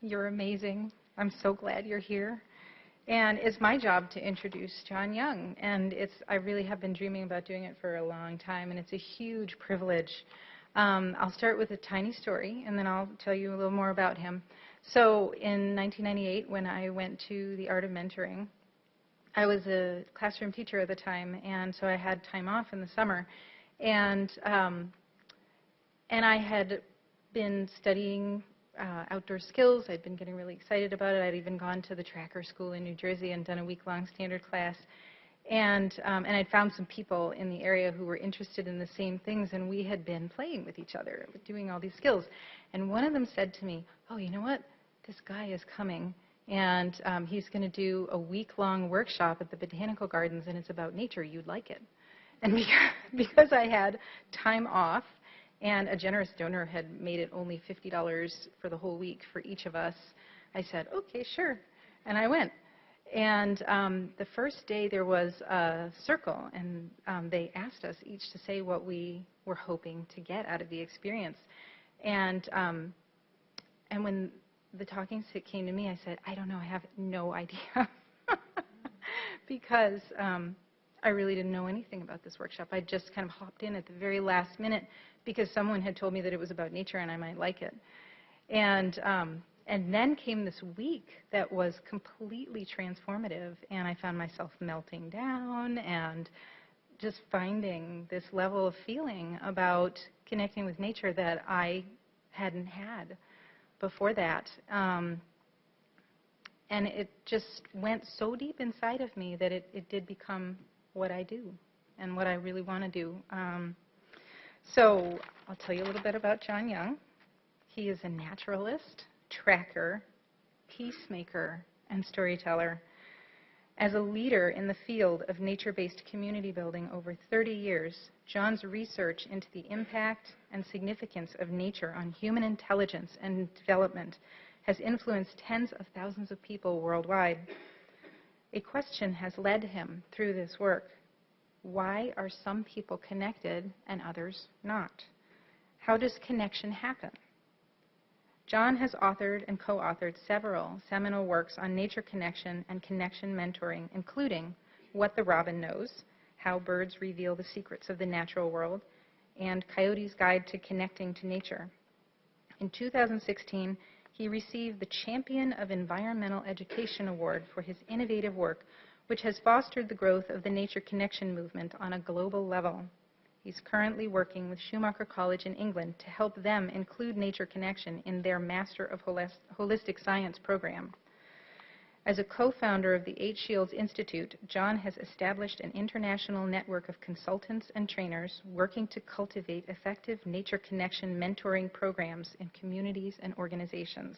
You're amazing. I'm so glad you're here. And it's my job to introduce John Young. And I really have been dreaming about doing it for a long time, and it's a huge privilege. I'll start with a tiny story, and then I'll tell you a little more about him. So in 1998, when I went to the Art of Mentoring, I was a classroom teacher at the time, and so I had time off in the summer. And I had been studying outdoor skills. I'd been getting really excited about it. I'd even gone to the Tracker School in New Jersey and done a week-long standard class. And I'd found some people in the area who were interested in the same things, and we had been playing with each other, doing all these skills. And one of them said to me, "Oh, you know what? This guy is coming, and he's going to do a week-long workshop at the Botanical Gardens, and it's about nature. You'd like it." And because I had time off, and a generous donor had made it only $50 for the whole week for each of us, I said, "Okay, sure." And I went. And the first day there was a circle, and they asked us each to say what we were hoping to get out of the experience. And when the talking stick came to me, I said, "I don't know, I have no idea." Because I really didn't know anything about this workshop. I just kind of hopped in at the very last minute because someone had told me that it was about nature and I might like it. And then came this week that was completely transformative, and I found myself melting down and just finding this level of feeling about connecting with nature that I hadn't had before that. And it just went so deep inside of me that it did become what I do and what I really want to do. So I'll tell you a little bit about John Young. He is a naturalist, tracker, peacemaker, and storyteller. As a leader in the field of nature-based community building over 30 years, John's research into the impact and significance of nature on human intelligence and development has influenced tens of thousands of people worldwide. A question has led him through this work. Why are some people connected and others not? How does connection happen? John has authored and co-authored several seminal works on nature connection and connection mentoring, including What the Robin Knows, How Birds Reveal the Secrets of the Natural World, and Coyote's Guide to Connecting to Nature. In 2016, he received the Champion of Environmental Education Award for his innovative work, which has fostered the growth of the nature connection movement on a global level. He's currently working with Schumacher College in England to help them include nature connection in their Master of Holistic Science program. As a co-founder of the Eight Shields Institute, John has established an international network of consultants and trainers working to cultivate effective nature connection mentoring programs in communities and organizations.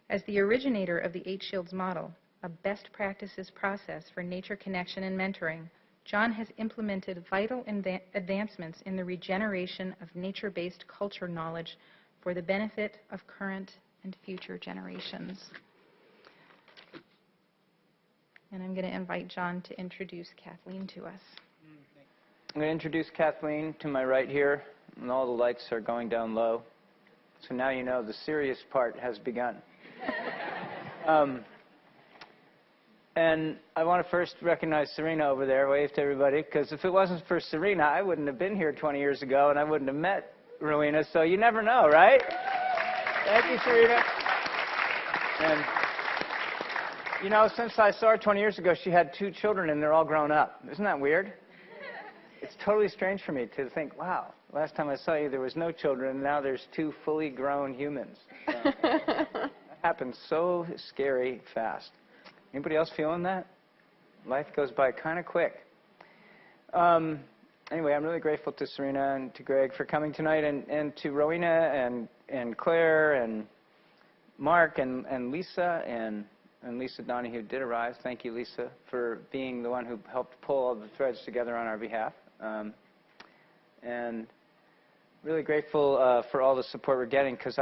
As the originator of the Eight Shields model, a best practices process for nature connection and mentoring, John has implemented vital advancements in the regeneration of nature-based culture knowledge for the benefit of current and future generations. And I'm going to invite John to introduce Kathleen to us. I'm going to introduce Kathleen to my right here, and all the lights are going down low. So now you know the serious part has begun. And I want to first recognize Serena over there. Wave to everybody, because if it wasn't for Serena, I wouldn't have been here 20 years ago, and I wouldn't have met Rowena, so you never know, right? Thank you, Serena. And, you know, since I saw her 20 years ago, she had 2 children, and they're all grown up. Isn't that weird? It's totally strange for me to think, wow, last time I saw you, there was no children, and now there's 2 fully grown humans. So, that happens so scary fast. Anybody else feeling that? Life goes by kind of quick. Anyway, I'm really grateful to Serena and to Greg for coming tonight, and to Rowena and Claire and Mark and Lisa and Lisa Donahue did arrive. Thank you, Lisa, for being the one who helped pull all the threads together on our behalf. And really grateful for all the support we're getting, because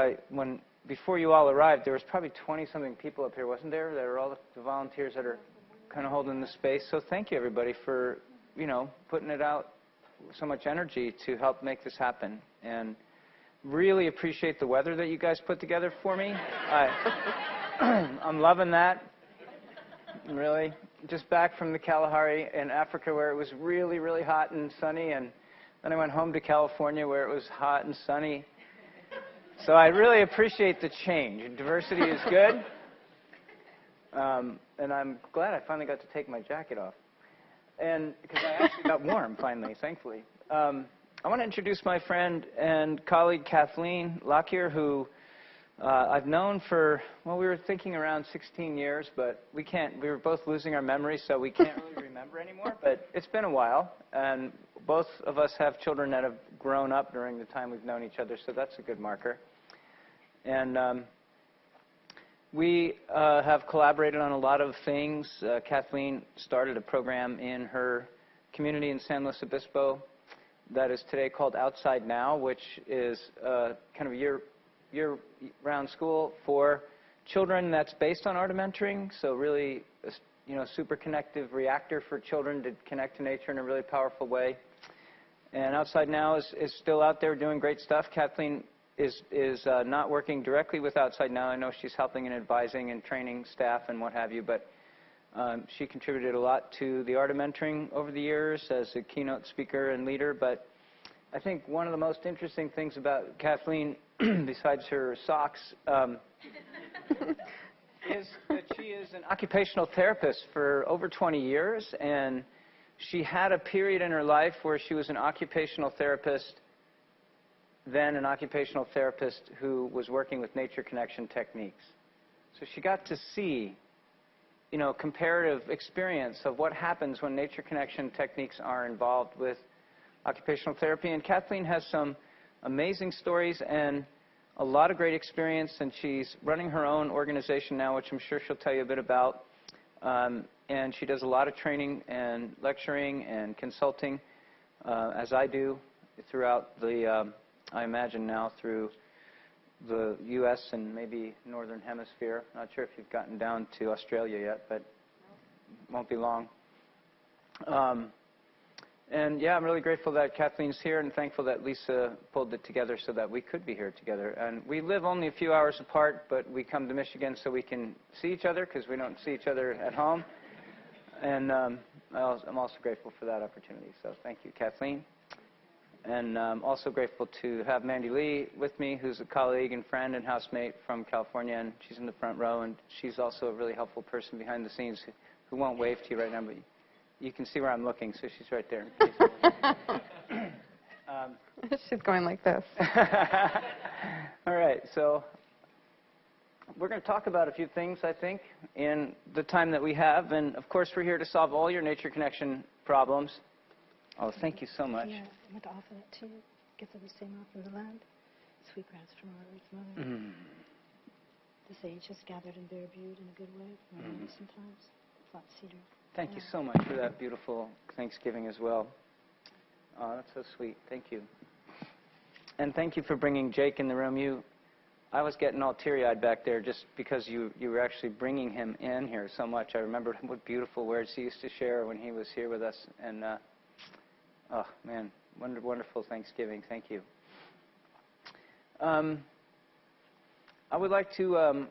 before you all arrived, there was probably 20-something people up here, wasn't there? There are all the volunteers that are kind of holding the space. So thank you, everybody, for, you know, putting it out so much energy to help make this happen. And really appreciate the weather that you guys put together for me. I'm loving that. Really. Just back from the Kalahari in Africa where it was really, really hot and sunny, and then I went home to California where it was hot and sunny. So I really appreciate the change. Diversity is good. And I'm glad I finally got to take my jacket off. And because I actually got warm finally, thankfully. I want to introduce my friend and colleague Kathleen Lockyer, who I've known for, well, we were thinking around 16 years, but we were both losing our memory, so we can't really remember anymore. But it's been a while, and both of us have children that have grown up during the time we've known each other, so that's a good marker. And we have collaborated on a lot of things. Kathleen started a program in her community in San Luis Obispo that is today called Outside Now, which is kind of a year-round school for children that's based on art of mentoring, so really, super connective reactor for children to connect to nature in a really powerful way. And Outside Now is still out there doing great stuff. Kathleen is not working directly with Outside Now. I know she's helping and advising and training staff and what have you, but she contributed a lot to the art of mentoring over the years as a keynote speaker and leader. But I think one of the most interesting things about Kathleen, besides her socks, is that she is an occupational therapist for over 20 years, and she had a period in her life where she was an occupational therapist, then an occupational therapist who was working with nature connection techniques. So she got to see, comparative experience of what happens when nature connection techniques are involved with occupational therapy. And Kathleen has some amazing stories and a lot of great experience, and she's running her own organization now, which I'm sure she'll tell you a bit about. And she does a lot of training and lecturing and consulting, as I do, throughout the, I imagine now, through the U.S. and maybe Northern Hemisphere. Not sure if you've gotten down to Australia yet, but won't be long. And yeah, I'm really grateful that Kathleen's here and thankful that Lisa pulled it together so that we could be here together. And we live only a few hours apart, but we come to Michigan so we can see each other because we don't see each other at home. And I'm also grateful for that opportunity. So thank you, Kathleen. And I'm also grateful to have Mandy Lee with me, who's a colleague and friend and housemate from California, and she's in the front row, and she's also a really helpful person behind the scenes who won't wave to you right now, but you can see where I'm looking, so she's right there. She's going like this. All right, so we're going to talk about a few things, I think, in the time that we have. And, of course, we're here to solve all your nature connection problems. Oh, thank you so much. Yeah, I want to offer that to you. Get them the same off from the land. Sweetgrass from our earth mother. Mm. The sage has gathered and bare viewed in a good way. Sometimes. Flat cedar. Thank you so much for that beautiful Thanksgiving as well. Oh, that's so sweet. Thank you. And thank you for bringing Jake in the room. I was getting all teary-eyed back there just because you were actually bringing him in here so much. I remember what beautiful words he used to share when he was here with us. And, oh, man, wonderful Thanksgiving. Thank you. I would like to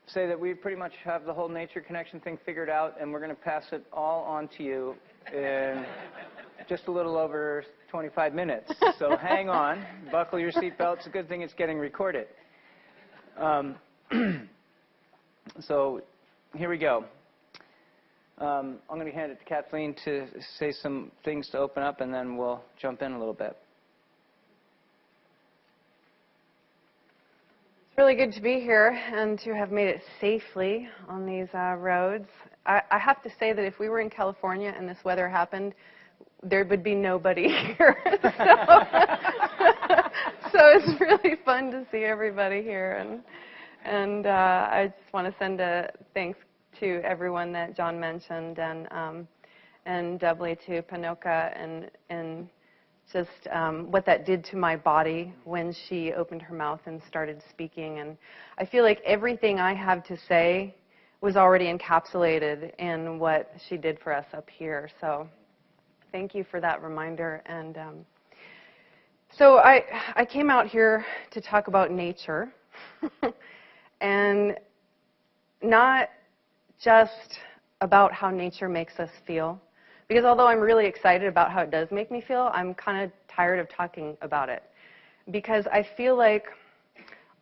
say that we pretty much have the whole nature connection thing figured out, and we're going to pass it all on to you in just a little over 25 minutes. So hang on. Buckle your seatbelt. It's a good thing it's getting recorded. So here we go. I'm going to hand it to Kathleen to say some things to open up, and then we'll jump in a little bit. It's really good to be here and to have made it safely on these roads. I have to say that if we were in California and this weather happened, there would be nobody here. So it's really fun to see everybody here. And I just want to send a thanks to everyone that John mentioned, and doubly to Panoka and just what that did to my body when she opened her mouth and started speaking. And I feel like everything I have to say was already encapsulated in what she did for us up here. So thank you for that reminder. And So I came out here to talk about nature, and not just about how nature makes us feel, because although I'm really excited about how it does make me feel, I'm kind of tired of talking about it, because I feel like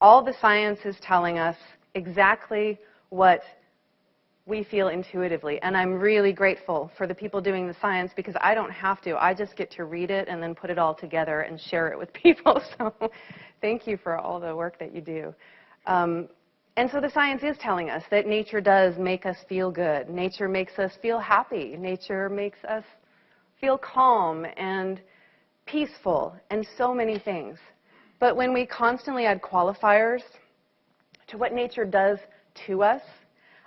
all the science is telling us exactly what we feel intuitively. And I'm really grateful for the people doing the science, because I don't have to. I just get to read it and then put it all together and share it with people. So thank you for all the work that you do. And so the science is telling us that nature does make us feel good. Nature makes us feel happy. Nature makes us feel calm and peaceful and so many things. But when we constantly add qualifiers to what nature does to us,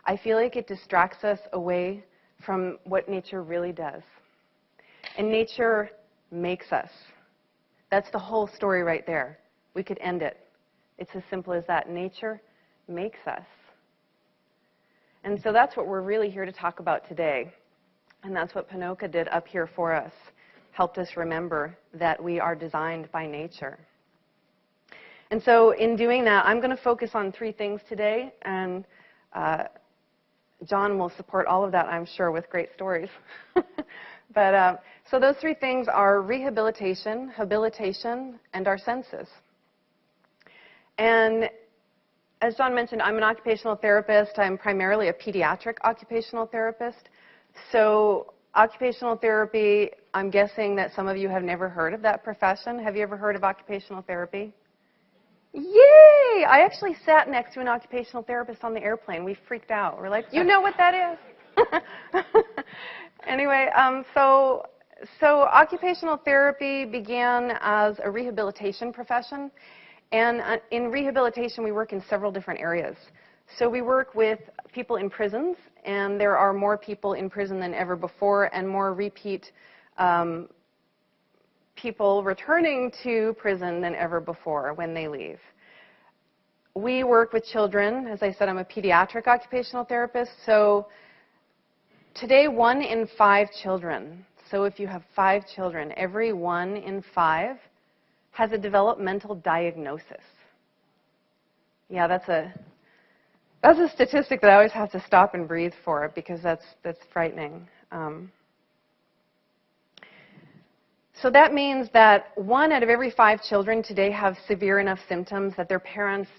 I feel like it distracts us away from what nature really does. And nature makes us. That's the whole story right there. We could end it. It's as simple as that. Nature makes us. And so that's what we're really here to talk about today. And that's what Panoka did up here for us. Helped us remember that we are designed by nature. And so in doing that, I'm going to focus on 3 things today. And John will support all of that, I'm sure, with great stories. But so those 3 things are rehabilitation, habilitation, and our senses. And as John mentioned, I'm an occupational therapist. I'm primarily a pediatric occupational therapist. So occupational therapy, I'm guessing that some of you have never heard of that profession. Have you ever heard of occupational therapy? Yay! I actually sat next to an occupational therapist on the airplane. We freaked out. We're like, you know what that is? Anyway, so occupational therapy began as a rehabilitation profession. And in rehabilitation, we work in several different areas. So we work with people in prisons, and there are more people in prison than ever before, and more repeat people returning to prison than ever before when they leave. We work with children. As I said, I'm a pediatric occupational therapist. So today, 1 in 5 children, so if you have 5 children, every 1 in 5 has a developmental diagnosis. Yeah, that's a statistic that I always have to stop and breathe for, because that's frightening. So that means that 1 out of every 5 children today have severe enough symptoms that their parents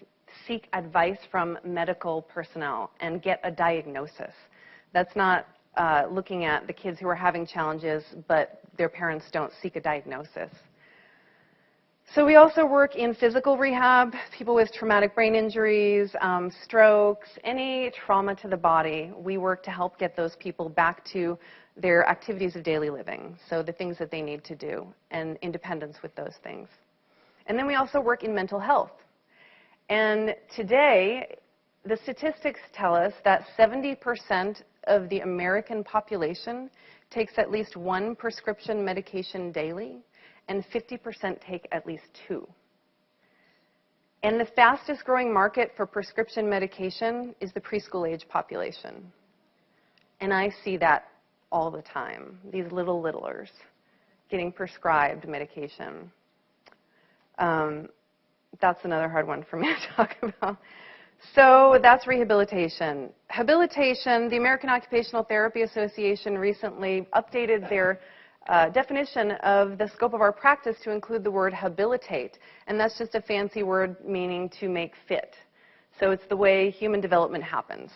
seek advice from medical personnel and get a diagnosis. That's not looking at the kids who are having challenges, but their parents don't seek a diagnosis. So we also work in physical rehab, people with traumatic brain injuries, strokes, any trauma to the body. We work to help get those people back to their activities of daily living, so the things that they need to do, and independence with those things. And then we also work in mental health. And today, the statistics tell us that 70% of the American population takes at least 1 prescription medication daily, and 50% take at least 2. And the fastest growing market for prescription medication is the preschool age population. And I see that all the time, these littlers getting prescribed medication. That's another hard one for me to talk about. So that's rehabilitation. Habilitation, the American Occupational Therapy Association recently updated their definition of the scope of our practice to include the word habilitate. And that's just a fancy word meaning to make fit. So it's the way human development happens.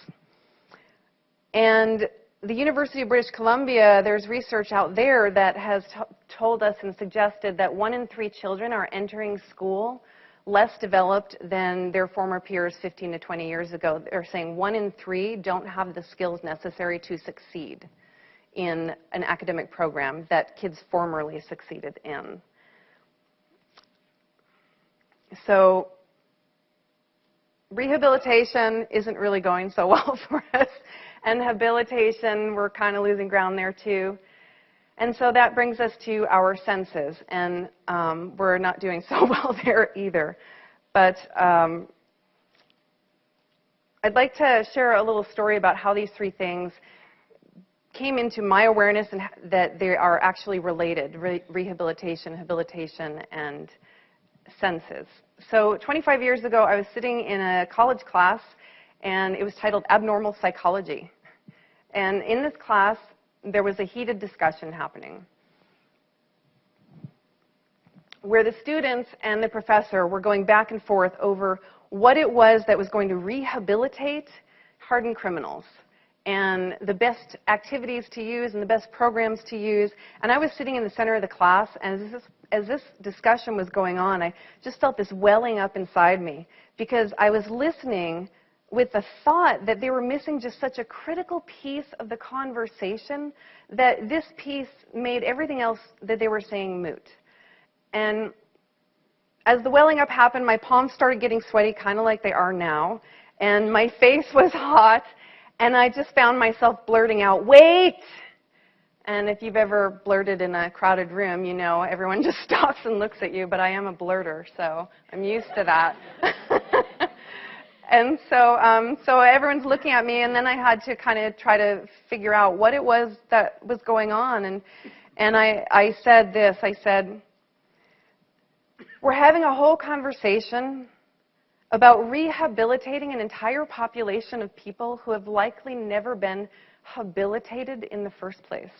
And the University of British Columbia, there's research out there that has told us and suggested that 1 in 3 children are entering school less developed than their former peers 15 to 20 years ago. They're saying 1 in 3 don't have the skills necessary to succeed in an academic program that kids formerly succeeded in. So rehabilitation isn't really going so well for us. And habilitation, we're kind of losing ground there too. And so that brings us to our senses. And we're not doing so well there either. But I'd like to share a little story about how these 3 things came into my awareness and that they are actually related, rehabilitation, habilitation, and senses. So 25 years ago, I was sitting in a college class, and it was titled Abnormal Psychology. And in this class, there was a heated discussion happening where the students and the professor were going back and forth over what it was that was going to rehabilitate hardened criminals and the best activities to use and the best programs to use. And I was sitting in the center of the class, and as this discussion was going on, I just felt this welling up inside me because I was listening with the thought that they were missing just such a critical piece of the conversation that this piece made everything else that they were saying moot. And as the welling up happened, my palms started getting sweaty, kind of like they are now, and my face was hot, and I just found myself blurting out, "Wait!" And if you've ever blurted in a crowded room, you know everyone just stops and looks at you, but I am a blurter, so I'm used to that. And so everyone's looking at me, and then I had to kind of try to figure out what it was that was going on. And I said this, I said, we're having a whole conversation about rehabilitating an entire population of people who have likely never been habilitated in the first place.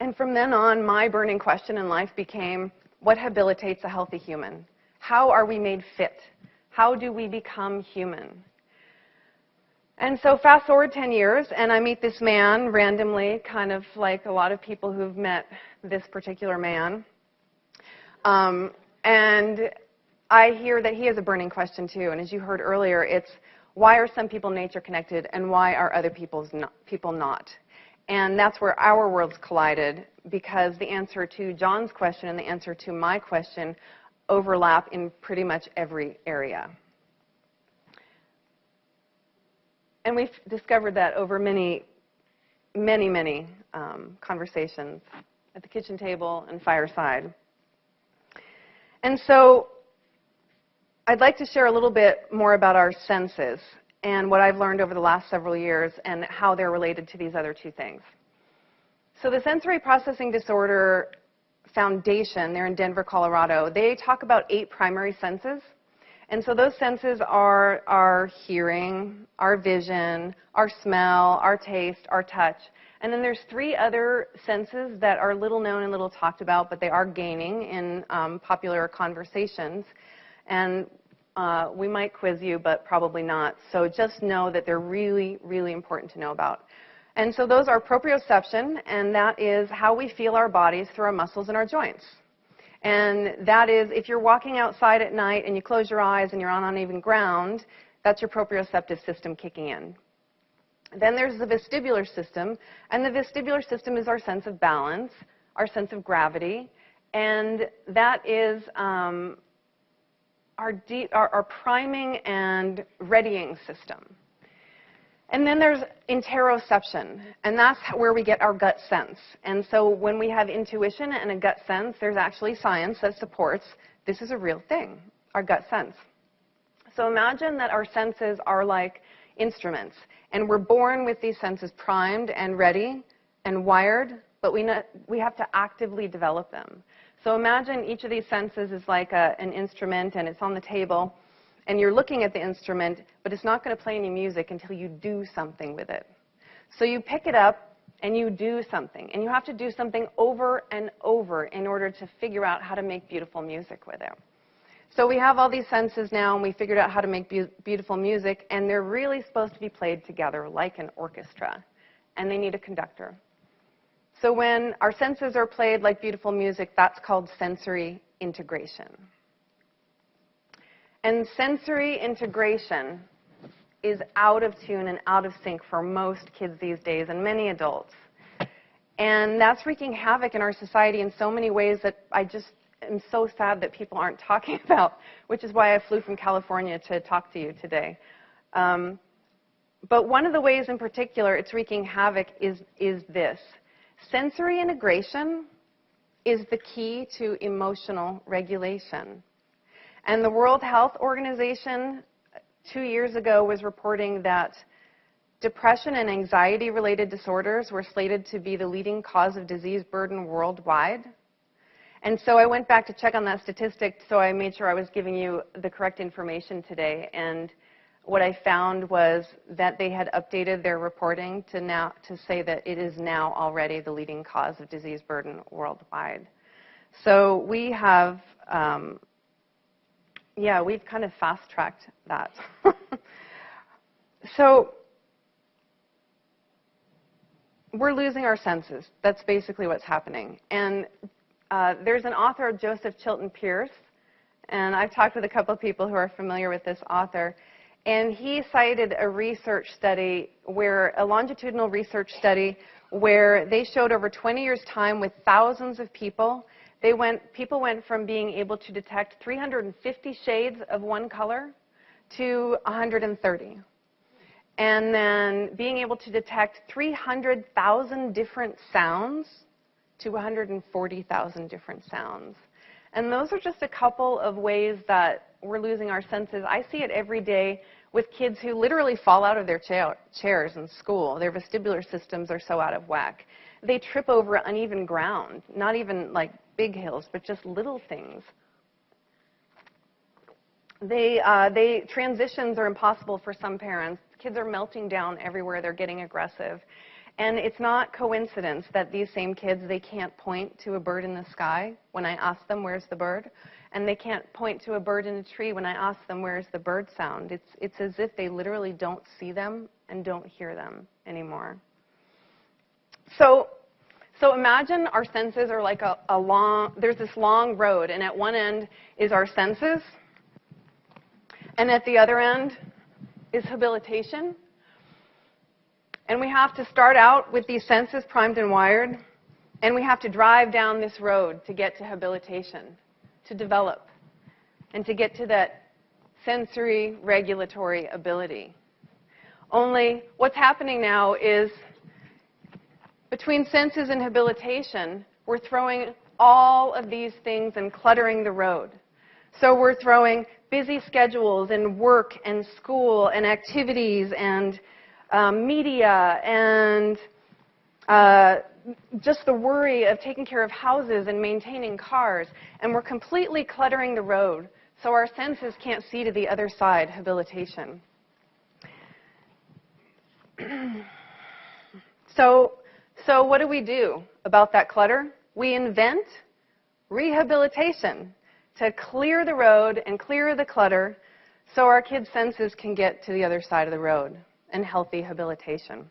And from then on, my burning question in life became, what habilitates a healthy human? How are we made fit? How do we become human? And so fast forward 10 years, and I meet this man randomly, kind of like a lot of people who've met this particular man. And I hear that he has a burning question too. And as you heard earlier, it's why are some people nature connected and why are other people not? And that's where our worlds collided, because the answer to John's question and the answer to my question overlap in pretty much every area. And we've discovered that over many conversations at the kitchen table and fireside. And so I'd like to share a little bit more about our senses and what I've learned over the last several years and how they're related to these other two things. So the Sensory Processing Disorder Foundation, they're in Denver, Colorado, they talk about 8 primary senses. And so those senses are our hearing, our vision, our smell, our taste, our touch. And then there's 3 other senses that are little known and little talked about, but they are gaining in popular conversations. And we might quiz you, but probably not. So just know that they're really, really important to know about. And so those are proprioception, and that is how we feel our bodies through our muscles and our joints. And that is, if you're walking outside at night and you close your eyes and you're on uneven ground, that's your proprioceptive system kicking in. Then there's the vestibular system, and the vestibular system is our sense of balance, our sense of gravity, and that is our priming and readying system. And then there's interoception, and that's where we get our gut sense. And so when we have intuition and a gut sense, there's actually science that supports this is a real thing, our gut sense. So imagine that our senses are like instruments, and we're born with these senses primed and ready and wired, but we have to actively develop them. So imagine each of these senses is like an instrument, and it's on the table, and you're looking at the instrument, but it's not going to play any music until you do something with it. So you pick it up, and you do something, and you have to do something over and over in order to figure out how to make beautiful music with it. So we have all these senses now, and we figured out how to make beautiful music, and they're really supposed to be played together like an orchestra, and they need a conductor. So when our senses are played like beautiful music, that's called sensory integration. And sensory integration is out of tune and out of sync for most kids these days, and many adults. And that's wreaking havoc in our society in so many ways that I just am so sad that people aren't talking about, which is why I flew from California to talk to you today. But one of the ways in particular it's wreaking havoc is this. Sensory integration is the key to emotional regulation. And the World Health Organization 2 years ago was reporting that depression and anxiety-related disorders were slated to be the leading cause of disease burden worldwide. And so I went back to check on that statistic, so I made sure I was giving you the correct information today. And what I found was that they had updated their reporting to say that it is now already the leading cause of disease burden worldwide. So we have, we've kind of fast-tracked that. So we're losing our senses. That's basically what's happening. And there's an author, Joseph Chilton Pearce, and I've talked with a couple of people who are familiar with this author, and he cited a research study a longitudinal research study where they showed over 20 years' time with thousands of people, people went from being able to detect 350 shades of one color to 130. And then being able to detect 300,000 different sounds to 140,000 different sounds. And those are just a couple of ways that we're losing our senses. I see it every day with kids who literally fall out of their chairs in school. Their vestibular systems are so out of whack. They trip over uneven ground, not even like big hills, but just little things. Transitions are impossible for some parents. Kids are melting down everywhere. They're getting aggressive. And it's not coincidence that these same kids, they can't point to a bird in the sky when I ask them, where's the bird? And they can't point to a bird in a tree when I ask them, where's the bird sound? It's as if they literally don't see them and don't hear them anymore. So imagine our senses are like there's this long road, and at one end is our senses, and at the other end is habilitation. And we have to start out with these senses primed and wired, and we have to drive down this road to get to habilitation, to develop, and to get to that sensory regulatory ability. Only what's happening now is between senses and habilitation, we're throwing all of these things and cluttering the road. So we're throwing busy schedules and work and school and activities and media and just the worry of taking care of houses and maintaining cars. And we're completely cluttering the road so our senses can't see to the other side, habilitation. So what do we do about that clutter? We invent rehabilitation to clear the road and clear the clutter so our kids' senses can get to the other side of the road and healthy habilitation.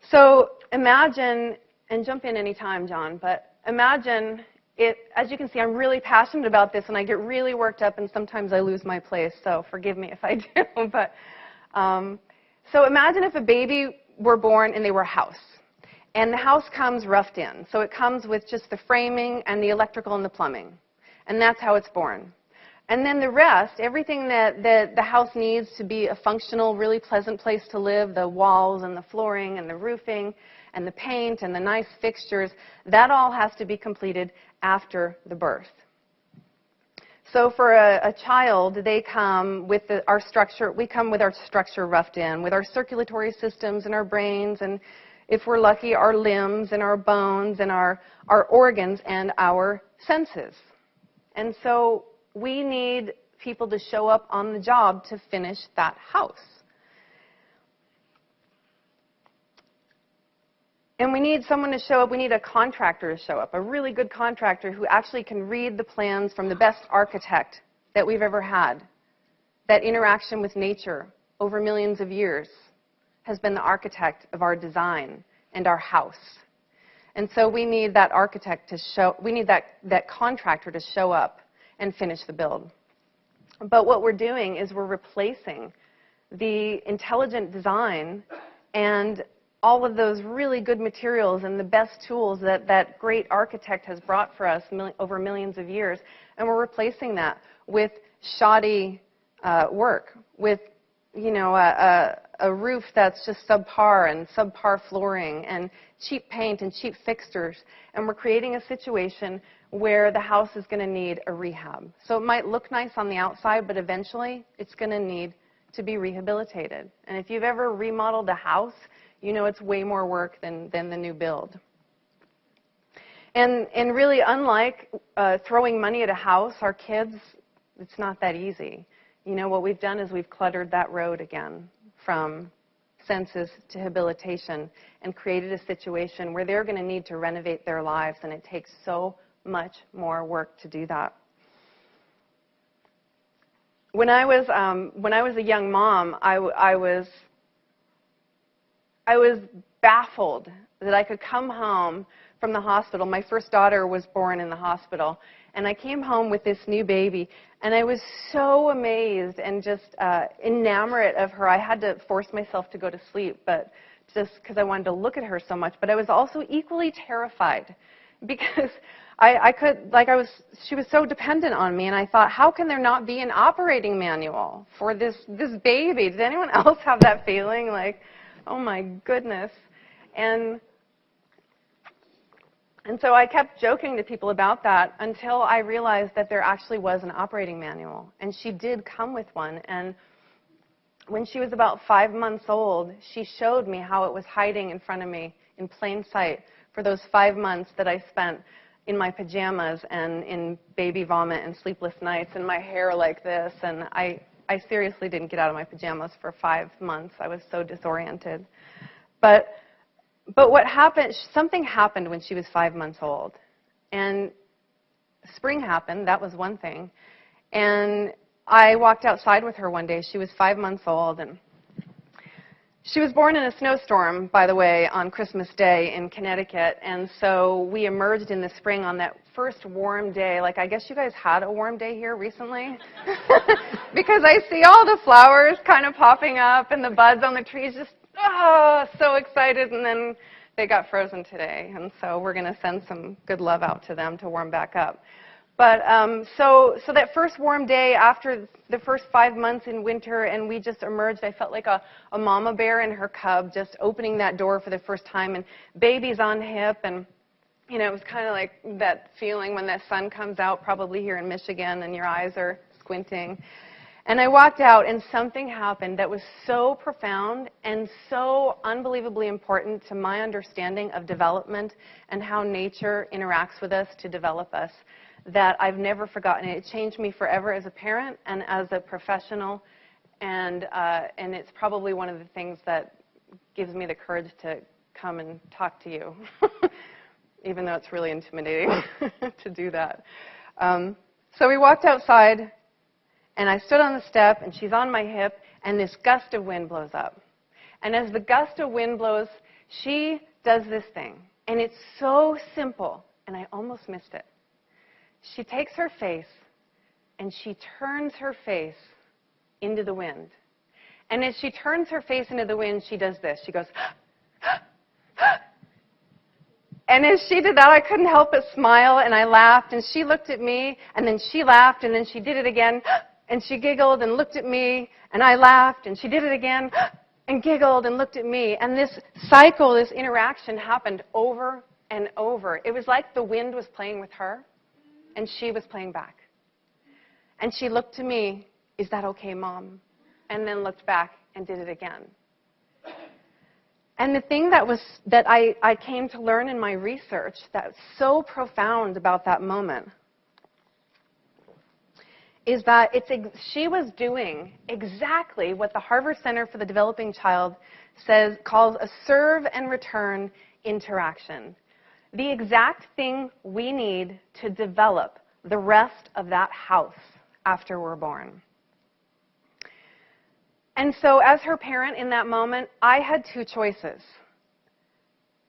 So imagine, and jump in anytime, John, but imagine it, as you can see, I'm really passionate about this and I get really worked up and sometimes I lose my place, so forgive me if I do. But so imagine if a baby were born and they were a house. And the house comes roughed in. So it comes with just the framing and the electrical and the plumbing. And that's how it's born. And then the rest, everything that the house needs to be a functional, really pleasant place to live, the walls and the flooring and the roofing and the paint and the nice fixtures, that all has to be completed after the birth. So for a child, they come with our structure, we come with our structure roughed in, with our circulatory systems and our brains, and if we're lucky, our limbs and our bones and our organs and our senses. And so we need people to show up on the job to finish that house. And we need someone to show up. We need a contractor to show up, a really good contractor who actually can read the plans from the best architect that we've ever had. That interaction with nature over millions of years has been the architect of our design and our house. And so we need that architect to show, we need that contractor to show up and finish the build. But what we're doing is we're replacing the intelligent design and all of those really good materials and the best tools that that great architect has brought for us over millions of years, and we're replacing that with shoddy work, with a roof that's just subpar and subpar flooring and cheap paint and cheap fixtures, and we're creating a situation where the house is going to need a rehab. So it might look nice on the outside, but eventually it's going to need to be rehabilitated. And if you've ever remodeled a house, you know it's way more work than the new build. And really, unlike throwing money at a house, our kids, it's not that easy. You know, what we've done is we've cluttered that road again from senses to habilitation and created a situation where they're going to need to renovate their lives, and it takes so much more work to do that. When I was a young mom, I was baffled that I could come home from the hospital. My first daughter was born in the hospital, and I came home with this new baby, and I was so amazed and just enamored of her. I had to force myself to go to sleep, but just because I wanted to look at her so much. But I was also equally terrified because she was so dependent on me, and I thought, how can there not be an operating manual for this baby? Does anyone else have that feeling? Like, oh my goodness. And so I kept joking to people about that until I realized that there actually was an operating manual. And she did come with one. And when she was about 5 months old, she showed me how it was hiding in front of me in plain sight for those 5 months that I spent in my pajamas and in baby vomit and sleepless nights and my hair like this. And I seriously didn't get out of my pajamas for 5 months. I was so disoriented. But what happened, something happened when she was 5 months old. And spring happened, that was one thing. And I walked outside with her one day. She was 5 months old. And she was born in a snowstorm, by the way, on Christmas Day in Connecticut. And so we emerged in the spring on that first warm day. Like, I guess you guys had a warm day here recently? Because I see all the flowers kind of popping up and the buds on the trees just, oh, so excited, and then they got frozen today, and so we're going to send some good love out to them to warm back up. But so that first warm day after the first 5 months in winter, and we just emerged, I felt like a mama bear and her cub just opening that door for the first time, and baby's on hip, and you know, it was kind of like that feeling when that sun comes out, probably here in Michigan, and your eyes are squinting. And I walked out, and something happened that was so profound and so unbelievably important to my understanding of development and how nature interacts with us to develop us that I've never forgotten. It changed me forever as a parent and as a professional, and it's probably one of the things that gives me the courage to come and talk to you, even though it's really intimidating to do that. So we walked outside. And I stood on the step, and she's on my hip, and this gust of wind blows up. And as the gust of wind blows, she does this thing. And it's so simple, and I almost missed it. She takes her face, and she turns her face into the wind. And as she turns her face into the wind, she does this. She goes, and as she did that, I couldn't help but smile, and I laughed, and she looked at me, and then she laughed, and then she did it again. And she giggled and looked at me, and I laughed, and she did it again, and giggled and looked at me. And this cycle, this interaction happened over and over. It was like the wind was playing with her, and she was playing back. And she looked to me, "Is that okay, Mom?" And then looked back and did it again. And the thing that I came to learn in my research that's so profound about that moment is that she was doing exactly what the Harvard Center for the Developing Child calls a serve and return interaction. The exact thing we need to develop the rest of that house after we're born. And so as her parent in that moment, I had two choices.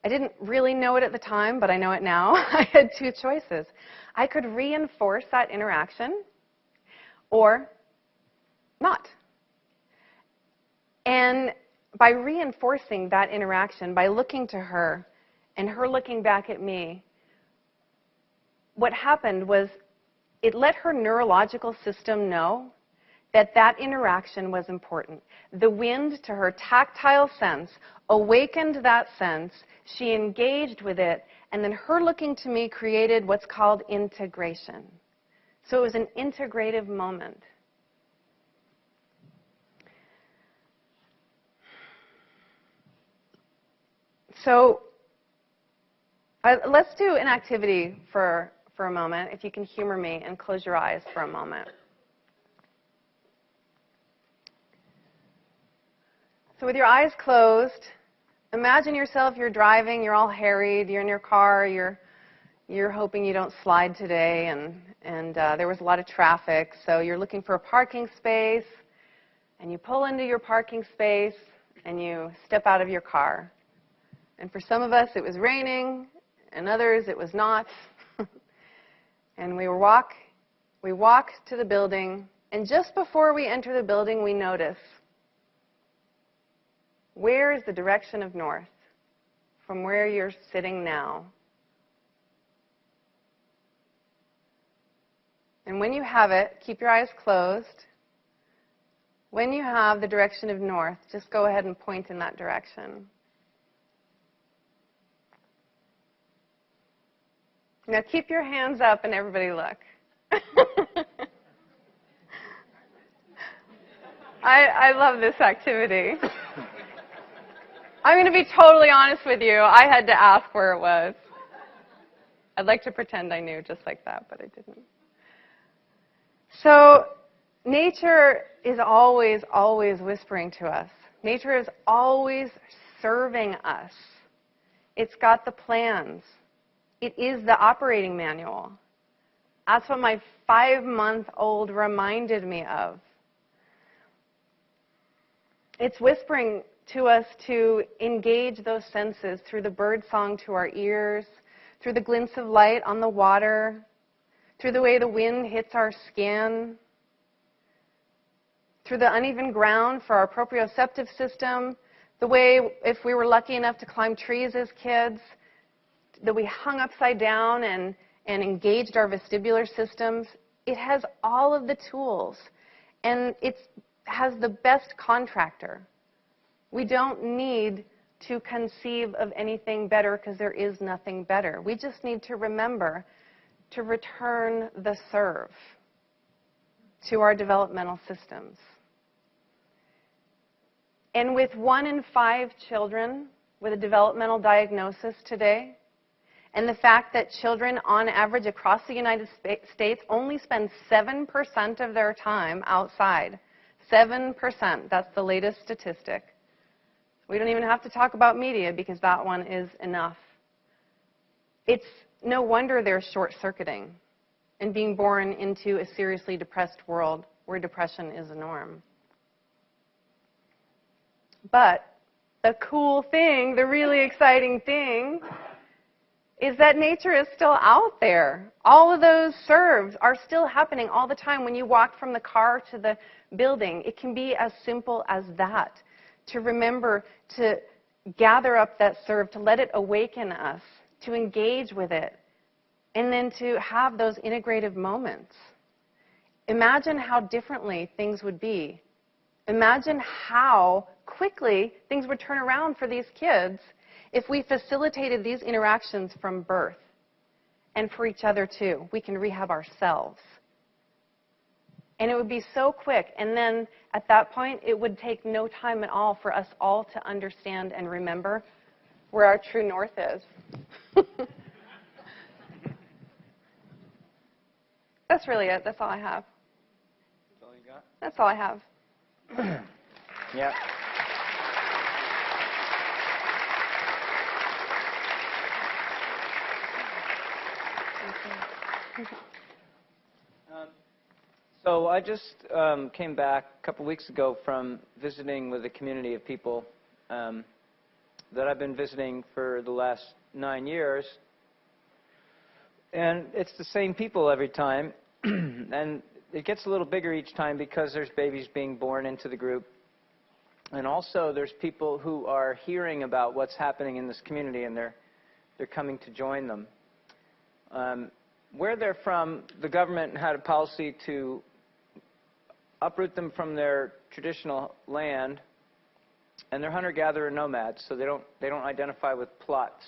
I didn't really know it at the time, but I know it now. I had two choices. I could reinforce that interaction or not. And by reinforcing that interaction, by looking to her and her looking back at me, what happened was it let her neurological system know that interaction was important. The wind, to her tactile sense, awakened that sense. She engaged with it, and then her looking to me created what's called integration. So it was an integrative moment. So let's do an activity for a moment, if you can humor me and close your eyes for a moment. So with your eyes closed, imagine yourself, you're driving, you're all harried, you're in your car, you're hoping you don't slide today, and there was a lot of traffic, so you're looking for a parking space, and you pull into your parking space, and you step out of your car. And for some of us, it was raining, and others, it was not. And we walk to the building, and just before we enter the building, we notice, where is the direction of north from where you're sitting now? And when you have it, keep your eyes closed. When you have the direction of north, just go ahead and point in that direction. Now keep your hands up and everybody look. I love this activity. I'm going to be totally honest with you. I had to ask where it was. I'd like to pretend I knew just like that, but I didn't. So nature is always, always whispering to us. Nature is always serving us. It's got the plans. It is the operating manual. That's what my 5-month-old reminded me of. It's whispering to us to engage those senses through the bird song to our ears, through the glints of light on the water, through the way the wind hits our skin, through the uneven ground for our proprioceptive system, the way, if we were lucky enough to climb trees as kids, that we hung upside down and engaged our vestibular systems. It has all of the tools, and it has the best contractor. We don't need to conceive of anything better because there is nothing better. We just need to remember to return the serve to our developmental systems. And with 1 in 5 children with a developmental diagnosis today, and the fact that children on average across the United States only spend 7% of their time outside. 7%, that's the latest statistic. We don't even have to talk about media because that one is enough. It's no wonder they're short-circuiting and being born into a seriously depressed world where depression is a norm. But the cool thing, the really exciting thing, is that nature is still out there. All of those serves are still happening all the time when you walk from the car to the building. It can be as simple as that, to remember to gather up that serve, to let it awaken us, to engage with it, and then to have those integrative moments. Imagine how differently things would be. Imagine how quickly things would turn around for these kids if we facilitated these interactions from birth, and for each other too. We can rehab ourselves. And it would be so quick. And then at that point, it would take no time at all for us all to understand and remember where our true north is. That's really it. That's all I have. That's all you got? That's all I have. Yeah. So I just came back a couple weeks ago from visiting with a community of people that I've been visiting for the last 9 years. And it's the same people every time. And it gets a little bigger each time because there's babies being born into the group. And also there's people who are hearing about what's happening in this community, and they're coming to join them. Where they're from, the government had a policy to uproot them from their traditional land, and they're hunter-gatherer nomads, so they don't identify with plots,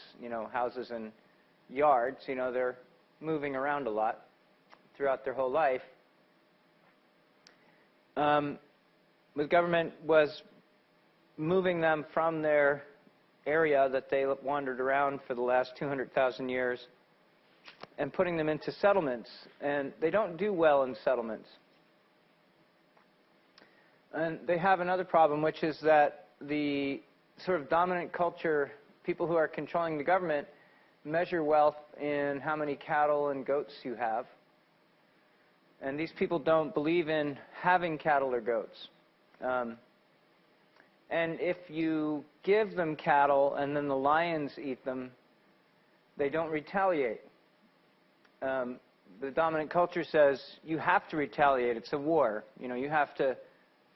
houses and yards. They're moving around a lot throughout their whole life. The government was moving them from their area that they wandered around for the last 200,000 years and putting them into settlements. And they don't do well in settlements. And they have another problem, which is that the sort of dominant culture, people who are controlling the government, measure wealth in how many cattle and goats you have. And these people don't believe in having cattle or goats. And if you give them cattle and then the lions eat them, they don't retaliate. The dominant culture says you have to retaliate. It's a war. You have to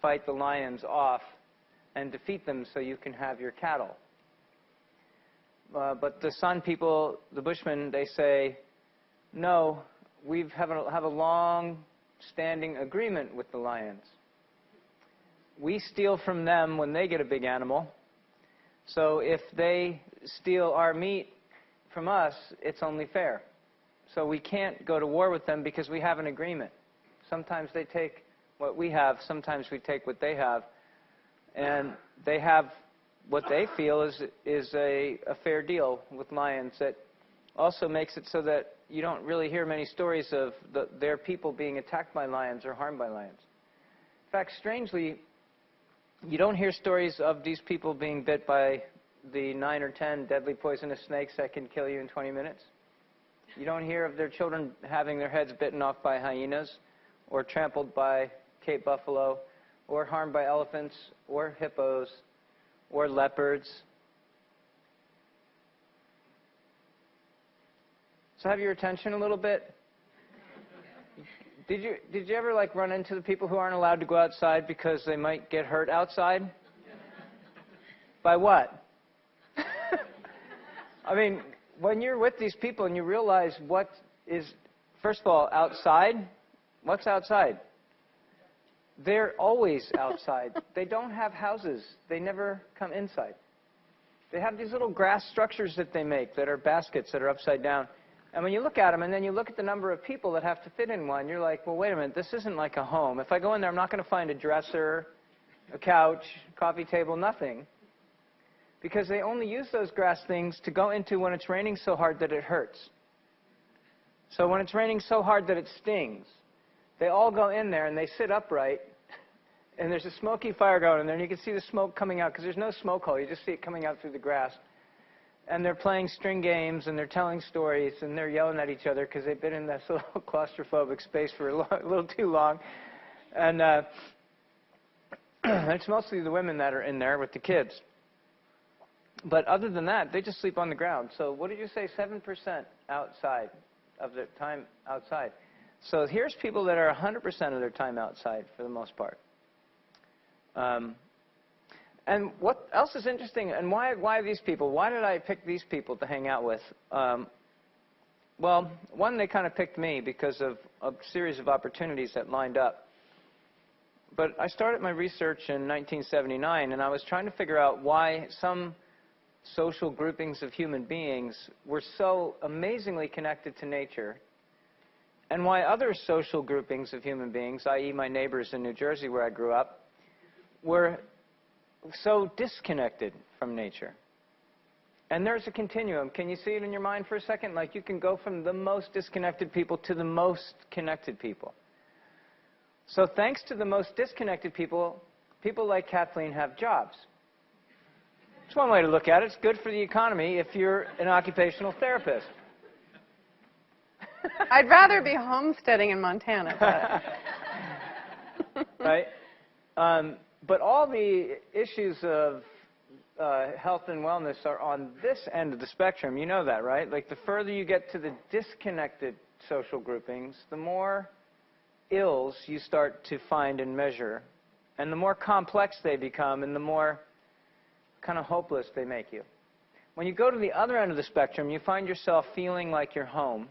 fight the lions off and defeat them so you can have your cattle. But the Sun people, the Bushmen, they say, no, we have a long-standing agreement with the lions. We steal from them when they get a big animal. So if they steal our meat from us, it's only fair. So we can't go to war with them because we have an agreement. Sometimes they take what we have, sometimes we take what they have. And they have what they feel is a fair deal with lions that also makes it so that you don't really hear many stories of their people being attacked by lions or harmed by lions. In fact, strangely, you don't hear stories of these people being bit by the 9 or 10 deadly poisonous snakes that can kill you in 20 minutes. You don't hear of their children having their heads bitten off by hyenas or trampled by Cape buffalo or harmed by elephants or hippos or leopards. So have your attention a little bit? Did you ever run into the people who aren't allowed to go outside because they might get hurt outside? By what? I mean, when you're with these people and you realize what is, first of all, outside, what's outside? They're always outside. They don't have houses. They never come inside. They have these little grass structures that they make that are baskets that are upside down. And when you look at them and then you look at the number of people that have to fit in one, you're like, well, wait a minute, this isn't like a home. If I go in there, I'm not going to find a dresser, a couch, coffee table, nothing. Because they only use those grass things to go into when it's raining so hard that it hurts. So when it's raining so hard that it stings, they all go in there and they sit upright, and there's a smoky fire going in there, and you can see the smoke coming out because there's no smoke hole. You just see it coming out through the grass. And they're playing string games, and they're telling stories, and they're yelling at each other because they've been in this little claustrophobic space for a little too long. And it's mostly the women that are in there with the kids. But other than that, they just sleep on the ground. So what did you say, 7% outside of their time outside? So here's people that are 100% of their time outside for the most part. And what else is interesting, and why these people? Why did I pick these people to hang out with? Well, one, they kind of picked me because of a series of opportunities that lined up. But I started my research in 1979, and I was trying to figure out why some social groupings of human beings were so amazingly connected to nature, and why other social groupings of human beings, i.e. my neighbors in New Jersey where I grew up, were so disconnected from nature. And there's a continuum. Can you see it in your mind for a second? Like you can go from the most disconnected people to the most connected people. So thanks to the most disconnected people, people like Kathleen have jobs. It's one way to look at it. It's good for the economy if you're an occupational therapist. I'd rather be homesteading in Montana. But right? But all the issues of health and wellness are on this end of the spectrum. You know that, right? Like the further you get to the disconnected social groupings, the more ills you start to find and measure. And the more complex they become and the more kind of hopeless they make you. When you go to the other end of the spectrum, you find yourself feeling like you're home.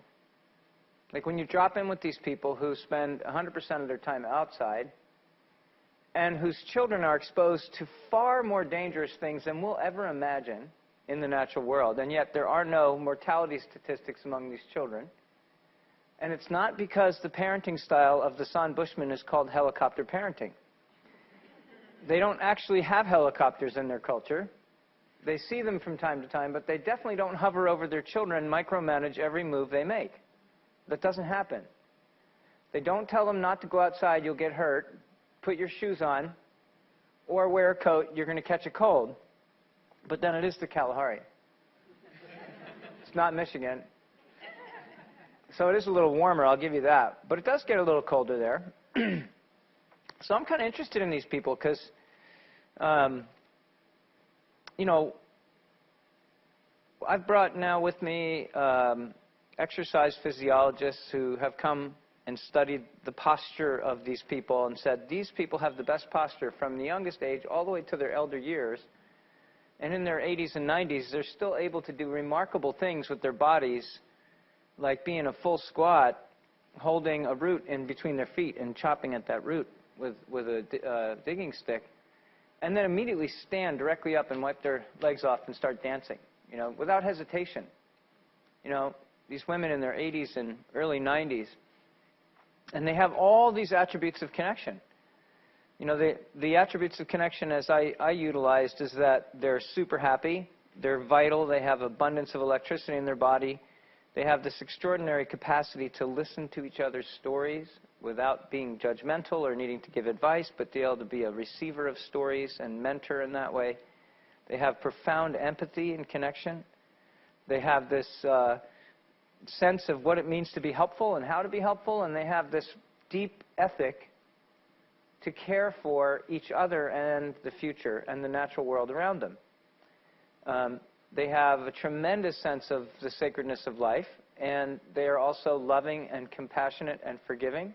Like when you drop in with these people who spend 100% of their time outside, and whose children are exposed to far more dangerous things than we'll ever imagine in the natural world. And yet there are no mortality statistics among these children. And it's not because the parenting style of the San Bushmen is called helicopter parenting. They don't actually have helicopters in their culture. They see them from time to time, but they definitely don't hover over their children and micromanage every move they make. That doesn't happen. They don't tell them not to go outside, you'll get hurt, put your shoes on, or wear a coat, you're going to catch a cold. But then it is the Kalahari. It's not Michigan. So it is a little warmer, I'll give you that. But it does get a little colder there. So I'm kind of interested in these people because, you know, I've brought now with me exercise physiologists who have come and studied the posture of these people and said these people have the best posture from the youngest age all the way to their elder years. And in their 80s and 90s, they're still able to do remarkable things with their bodies, like being a full squat, holding a root in between their feet and chopping at that root with a digging stick, and then immediately stand directly up and wipe their legs off and start dancing, you know, without hesitation. You know, these women in their 80s and early 90s, and they have all these attributes of connection. You know, the attributes of connection as I utilized is that they're super happy, they're vital, they have abundance of electricity in their body, they have this extraordinary capacity to listen to each other's stories without being judgmental or needing to give advice, but be able to be a receiver of stories and mentor in that way. They have profound empathy and connection. They have this sense of what it means to be helpful and how to be helpful, and they have this deep ethic to care for each other and the future and the natural world around them. They have a tremendous sense of the sacredness of life, and they are also loving and compassionate and forgiving.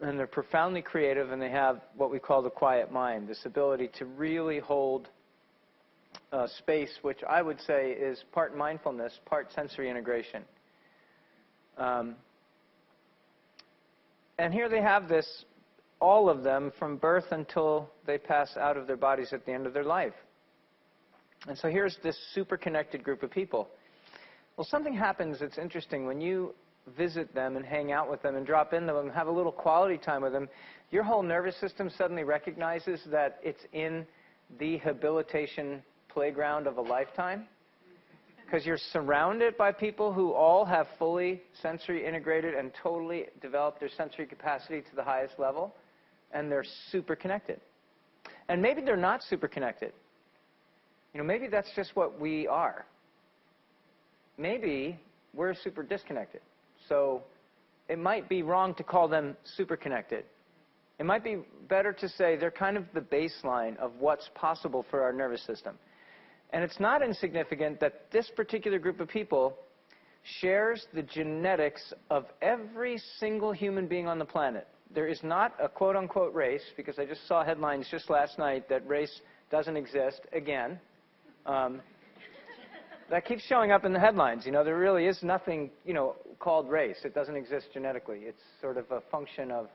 And they're profoundly creative, and they have what we call the quiet mind, this ability to really hold space, which I would say is part mindfulness, part sensory integration. And here they have this, all of them, from birth until they pass out of their bodies at the end of their life. And so here's this super connected group of people. Well, something happens that's interesting when you visit them and hang out with them and drop into them and have a little quality time with them. Your whole nervous system suddenly recognizes that it's in the habilitation playground of a lifetime, because you're surrounded by people who all have fully sensory integrated and totally developed their sensory capacity to the highest level, and they're super connected. And maybe they're not super connected. You know, maybe that's just what we are. Maybe we're super disconnected. So it might be wrong to call them super connected. It might be better to say they're kind of the baseline of what's possible for our nervous system. And it's not insignificant that this particular group of people shares the genetics of every single human being on the planet. There is not a quote-unquote race, because I just saw headlines just last night that race doesn't exist again. That keeps showing up in the headlines. You know, there really is nothing, you know, called race. It doesn't exist genetically. It's sort of a function of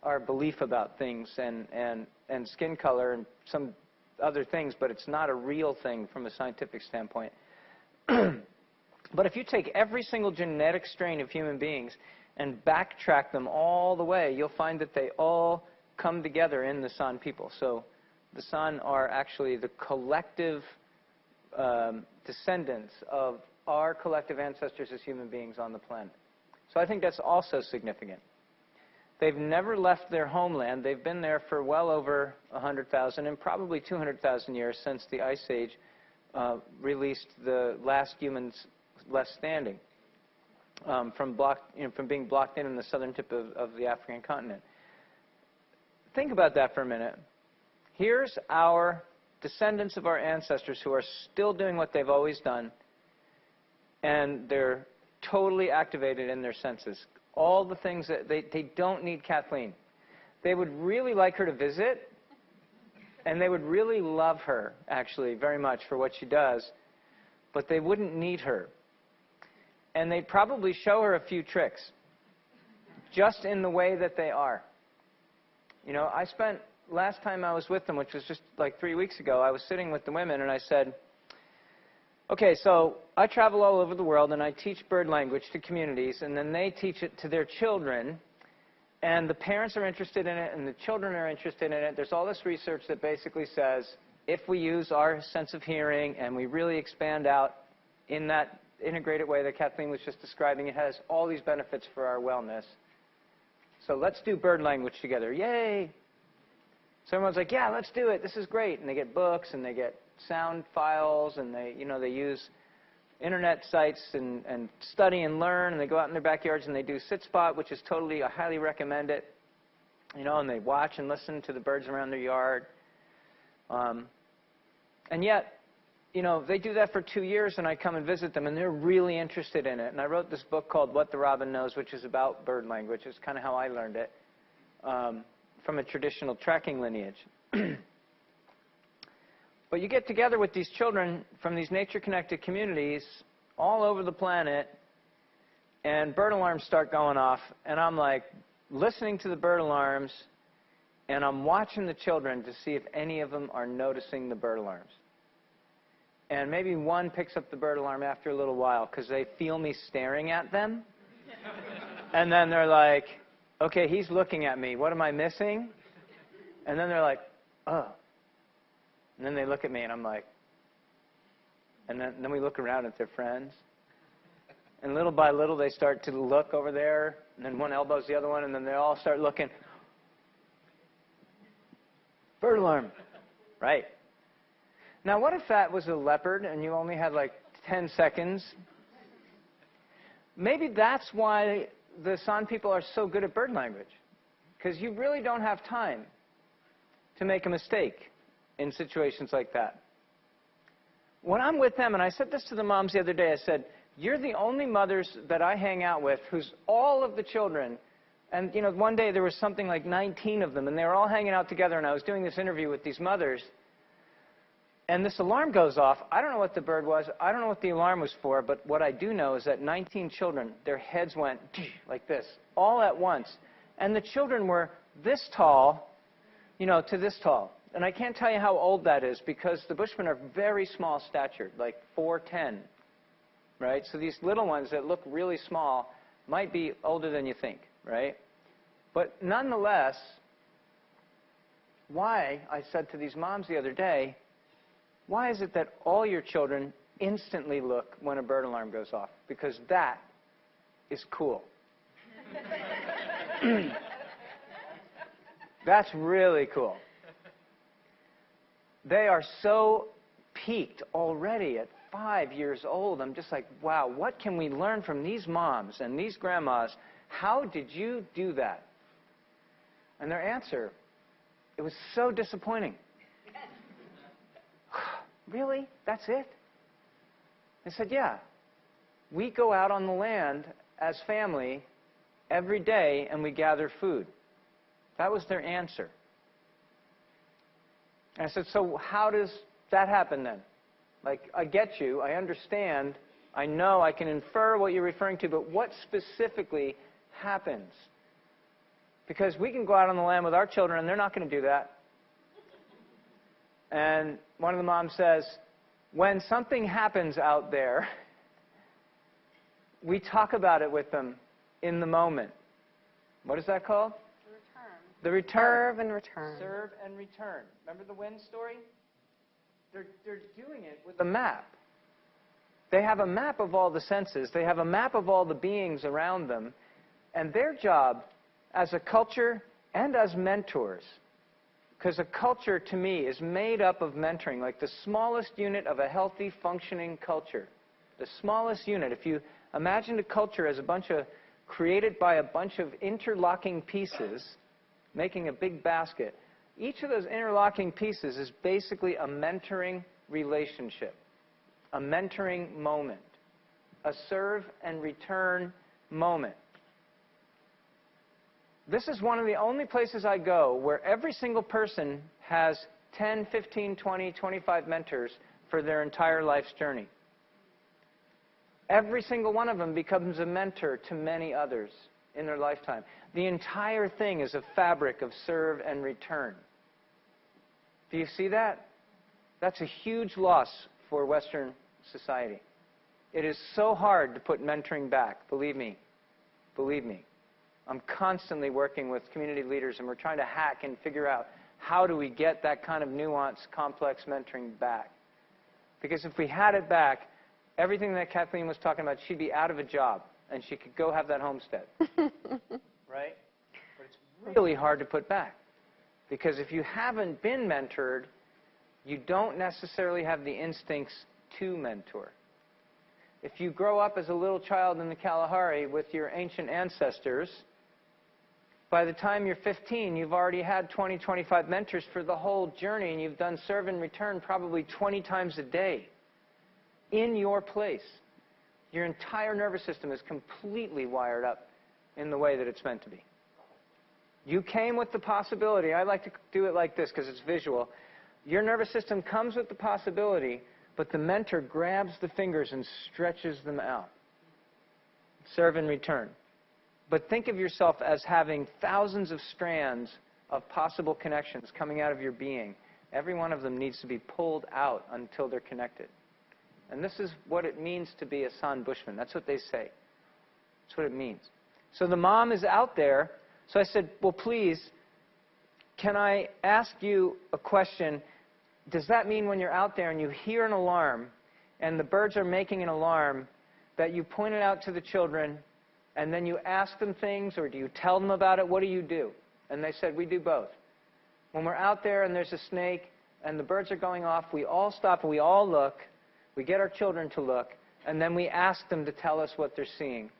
our belief about things and skin color and some other things, but it's not a real thing from a scientific standpoint. But if you take every single genetic strain of human beings and backtrack them all the way, you'll find that they all come together in the San people. So the San are actually the collective descendants of our collective ancestors as human beings on the planet. So I think that's also significant. They've never left their homeland. They've been there for well over 100,000 and probably 200,000 years since the Ice Age released the last humans left standing from being blocked in the southern tip of the African continent. Think about that for a minute. Here's our descendants of our ancestors who are still doing what they've always done, and they're totally activated in their senses. All the things that they don't need Kathleen. They would really like her to visit, and they would really love her, actually, very much for what she does, but they wouldn't need her. And they'd probably show her a few tricks, just in the way that they are. You know, last time I was with them, which was just like 3 weeks ago, I was sitting with the women and I said, okay, so I travel all over the world and I teach bird language to communities, and then they teach it to their children, and the parents are interested in it and the children are interested in it. There's all this research that basically says if we use our sense of hearing and we really expand out in that integrated way that Kathleen was just describing, it has all these benefits for our wellness. So let's do bird language together. Yay! So everyone's like, yeah, let's do it. This is great. And they get books and they get sound files, and they use internet sites and study and learn, and they go out in their backyards and they do sit spot, which is totally, I highly recommend it. You know, and they watch and listen to the birds around their yard. And yet, you know, they do that for 2 years, and I come and visit them, and they're really interested in it. And I wrote this book called What the Robin Knows, which is about bird language. It's kind of how I learned it from a traditional tracking lineage. But you get together with these children from these nature-connected communities all over the planet, and bird alarms start going off, and I'm like listening to the bird alarms, and I'm watching the children to see if any of them are noticing the bird alarms. And maybe one picks up the bird alarm after a little while because they feel me staring at them. And then they're like, okay, he's looking at me. What am I missing? And then they're like, oh. And then they look at me, and I'm like, and then we look around at their friends. And little by little, they start to look over there. And then one elbows the other one, and then they all start looking. Bird alarm. Right. Now, what if that was a leopard and you only had like 10 seconds? Maybe that's why the San people are so good at bird language, because you really don't have time to make a mistake in situations like that. When I'm with them, and I said this to the moms the other day, I said, you're the only mothers that I hang out with who's all of the children. And, you know, one day there was something like 19 of them, and they were all hanging out together, and I was doing this interview with these mothers. And this alarm goes off. I don't know what the bird was. I don't know what the alarm was for, but what I do know is that 19 children, their heads went like this, all at once. And the children were this tall, you know, to this tall. And I can't tell you how old that is, because the Bushmen are very small statured, like 4'10", right? So these little ones that look really small might be older than you think, right? But nonetheless, why, I said to these moms the other day, why is it that all your children instantly look when a bird alarm goes off? Because that is cool. That's really cool. They are so peaked already at 5 years old. I'm just like, wow, what can we learn from these moms and these grandmas? How did you do that? And their answer, it was so disappointing. Really? That's it? I said, yeah. We go out on the land as family every day and we gather food. That was their answer. And I said, so how does that happen then? Like, I get you, I understand, I know, I can infer what you're referring to, but what specifically happens? Because we can go out on the land with our children and they're not going to do that. And one of the moms says, when something happens out there, we talk about it with them in the moment. What is that called? The return. The return. Serve and return. Serve and return. Remember the wind story? They're doing it with a map. They have a map of all the senses. They have a map of all the beings around them. And their job as a culture and as mentors, because a culture, to me, is made up of mentoring, like the smallest unit of a healthy, functioning culture. The smallest unit. If you imagine a culture as created by a bunch of interlocking pieces, making a big basket, each of those interlocking pieces is basically a mentoring relationship, a mentoring moment, a serve and return moment. This is one of the only places I go where every single person has 10, 15, 20, 25 mentors for their entire life's journey. Every single one of them becomes a mentor to many others. in their lifetime. The entire thing is a fabric of serve and return. Do you see that? That's a huge loss for Western society. It is so hard to put mentoring back, believe me. Believe me. I'm constantly working with community leaders, and we're trying to hack and figure out how do we get that kind of nuanced, complex mentoring back. Because if we had it back, everything that Kathleen was talking about, she'd be out of a job, and she could go have that homestead. Right? But it's really hard to put back. Because if you haven't been mentored, you don't necessarily have the instincts to mentor. If you grow up as a little child in the Kalahari with your ancient ancestors, by the time you're 15, you've already had 20, 25 mentors for the whole journey, and you've done serve and return probably 20 times a day in your place. Your entire nervous system is completely wired up in the way that it's meant to be. You came with the possibility. I like to do it like this because it's visual. Your nervous system comes with the possibility, but the mentor grabs the fingers and stretches them out. Serve and return. But think of yourself as having thousands of strands of possible connections coming out of your being. Every one of them needs to be pulled out until they're connected. And this is what it means to be a San Bushman. That's what they say. That's what it means. So the mom is out there. So I said, well, please, can I ask you a question? Does that mean when you're out there and you hear an alarm and the birds are making an alarm that you point it out to the children and then you ask them things, or do you tell them about it? What do you do? And they said, we do both. When we're out there and there's a snake and the birds are going off, we all stop and we all look. We get our children to look, and then we ask them to tell us what they're seeing,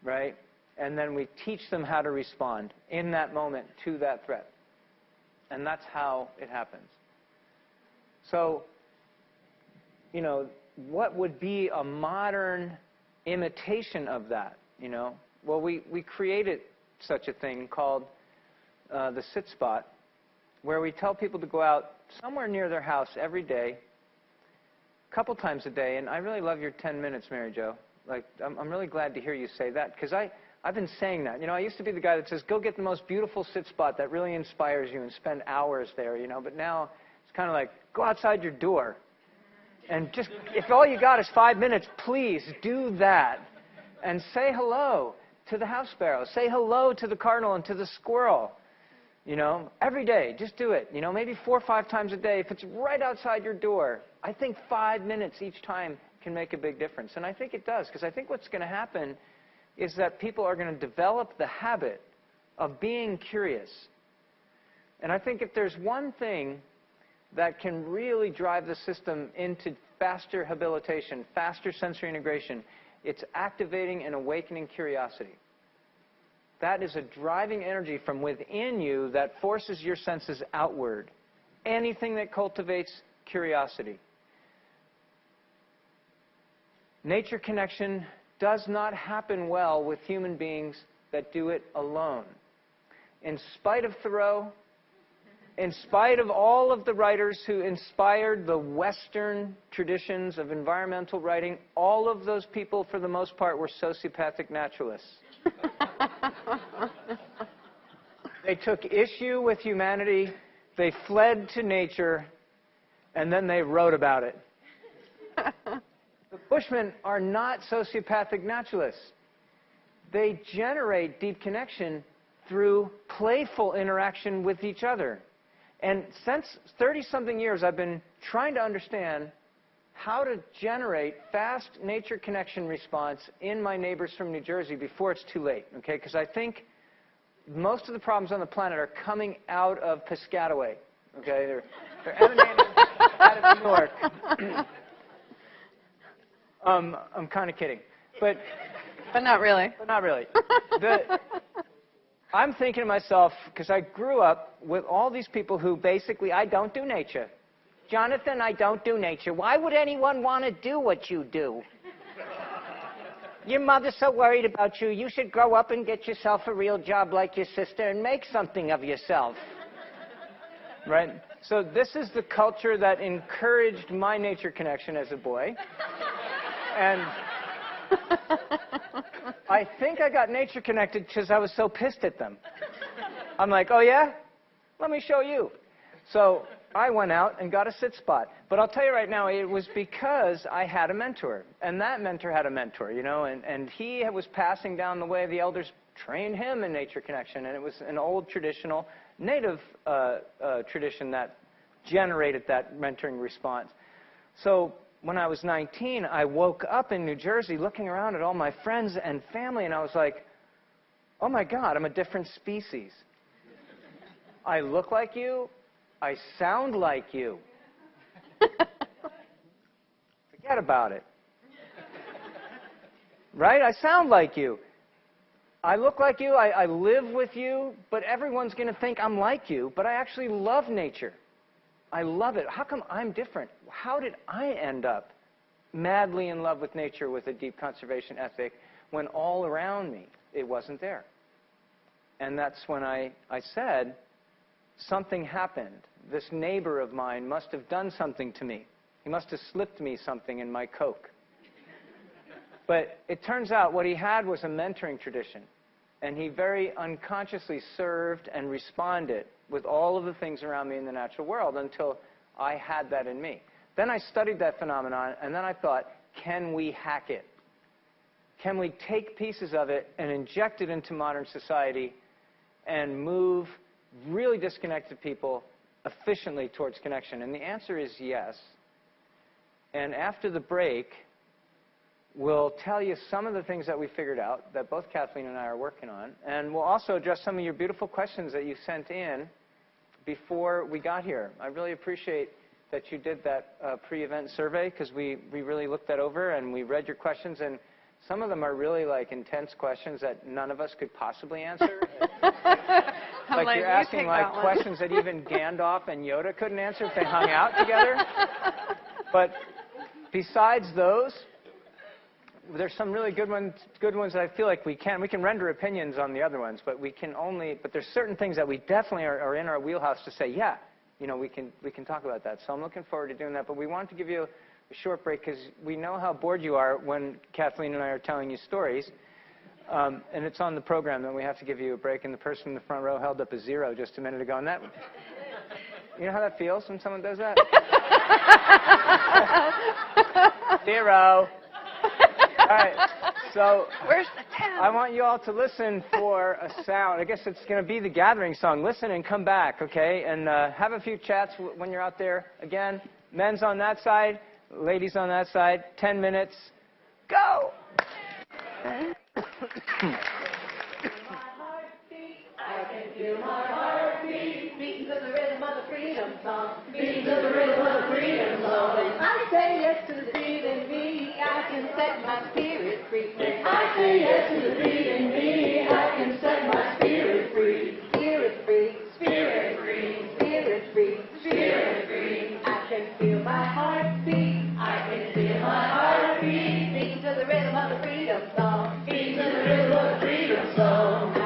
right? And then we teach them how to respond in that moment to that threat. And that's how it happens. So, you know, what would be a modern imitation of that, you know? Well, we created such a thing called the sit spot, where we tell people to go out somewhere near their house every day, a couple times a day. And I really love your 10 minutes, Mary Jo. Like, I'm really glad to hear you say that, because I've been saying that. You know, I used to be the guy that says, go get the most beautiful sit spot that really inspires you and spend hours there, you know. But now it's kind of like, go outside your door. And just, if all you got is 5 minutes, please do that. And say hello to the house sparrow. Say hello to the cardinal and to the squirrel. You know, every day, just do it. You know, maybe 4 or 5 times a day. If it's right outside your door, I think 5 minutes each time can make a big difference. And I think it does, because I think what's going to happen is that people are going to develop the habit of being curious. And I think if there's one thing that can really drive the system into faster habilitation, faster sensory integration, it's activating and awakening curiosity. That is a driving energy from within you that forces your senses outward. Anything that cultivates curiosity. Nature connection does not happen well with human beings that do it alone. In spite of Thoreau, in spite of all of the writers who inspired the Western traditions of environmental writing, all of those people, for the most part, were sociopathic naturalists. They took issue with humanity, they fled to nature, and then they wrote about it. The Bushmen are not sociopathic naturalists. They generate deep connection through playful interaction with each other. And since 30-something years, I've been trying to understand how to generate fast nature connection response in my neighbors from New Jersey before it's too late, okay? Because I think most of the problems on the planet are coming out of Piscataway, okay? They're emanating out of New York. I'm kind of kidding, but not really. But not really. I'm thinking to myself, because I grew up with all these people who basically, I don't do nature. Jonathan, I don't do nature. Why would anyone want to do what you do? Your mother's so worried about you. You should grow up and get yourself a real job like your sister and make something of yourself. Right? So this is the culture that encouraged my nature connection as a boy. And I think I got nature connected because I was so pissed at them. I'm like, oh yeah? Let me show you. So I went out and got a sit spot. But I'll tell you right now, it was because I had a mentor. And that mentor had a mentor, you know, and he was passing down the way the elders trained him in nature connection. And it was an old traditional native tradition that generated that mentoring response. So when I was 19, I woke up in New Jersey looking around at all my friends and family, and I was like, oh my God, I'm a different species. I look like you. I sound like you. Forget about it. Right? I sound like you. I look like you. I live with you. But everyone's going to think I'm like you. But I actually love nature. I love it. How come I'm different? How did I end up madly in love with nature with a deep conservation ethic when all around me it wasn't there? And that's when I said, something happened. This neighbor of mine must have done something to me. He must have slipped me something in my Coke. But it turns out what he had was a mentoring tradition. And he very unconsciously served and responded with all of the things around me in the natural world until I had that in me. Then I studied that phenomenon, and then I thought, can we hack it? Can we take pieces of it and inject it into modern society and move really disconnected people efficiently towards connection? And the answer is yes. And after the break, we'll tell you some of the things that we figured out that both Kathleen and I are working on. And we'll also address some of your beautiful questions that you sent in before we got here. I really appreciate that you did that pre-event survey, because we really looked that over and we read your questions. And some of them are really like intense questions that none of us could possibly answer. Like you're asking like questions that even Gandalf and Yoda couldn't answer if they hung out together. But besides those, there's some really good ones that I feel like we can render opinions on the other ones, but there's certain things that we definitely are in our wheelhouse to say, yeah, you know, we can talk about that. So I'm looking forward to doing that. But we wanted to give you a short break because we know how bored you are when Kathleen and I are telling you stories. And it's on the program that we have to give you a break. And the person in the front row held up a 0 just a minute ago. And that, you know how that feels when someone does that? 0. All right, so where's the 10? I want you all to listen for a sound. I guess it's going to be the gathering song. Listen and come back, okay? And have a few chats when you're out there. Again, men's on that side, ladies on that side. 10 minutes. Go! I can feel my heartbeat, beating to the rhythm of the freedom song, beating to the rhythm of the freedom song. When I say yes to the beat in me, I can set my spirit free. When I say yes to the beat in me, I can set my spirit free. Spirit free, spirit free, spirit free, spirit free. I can feel my heartbeat, I can feel my heartbeat, beating to the rhythm of the freedom song, beating to the rhythm of the freedom song. I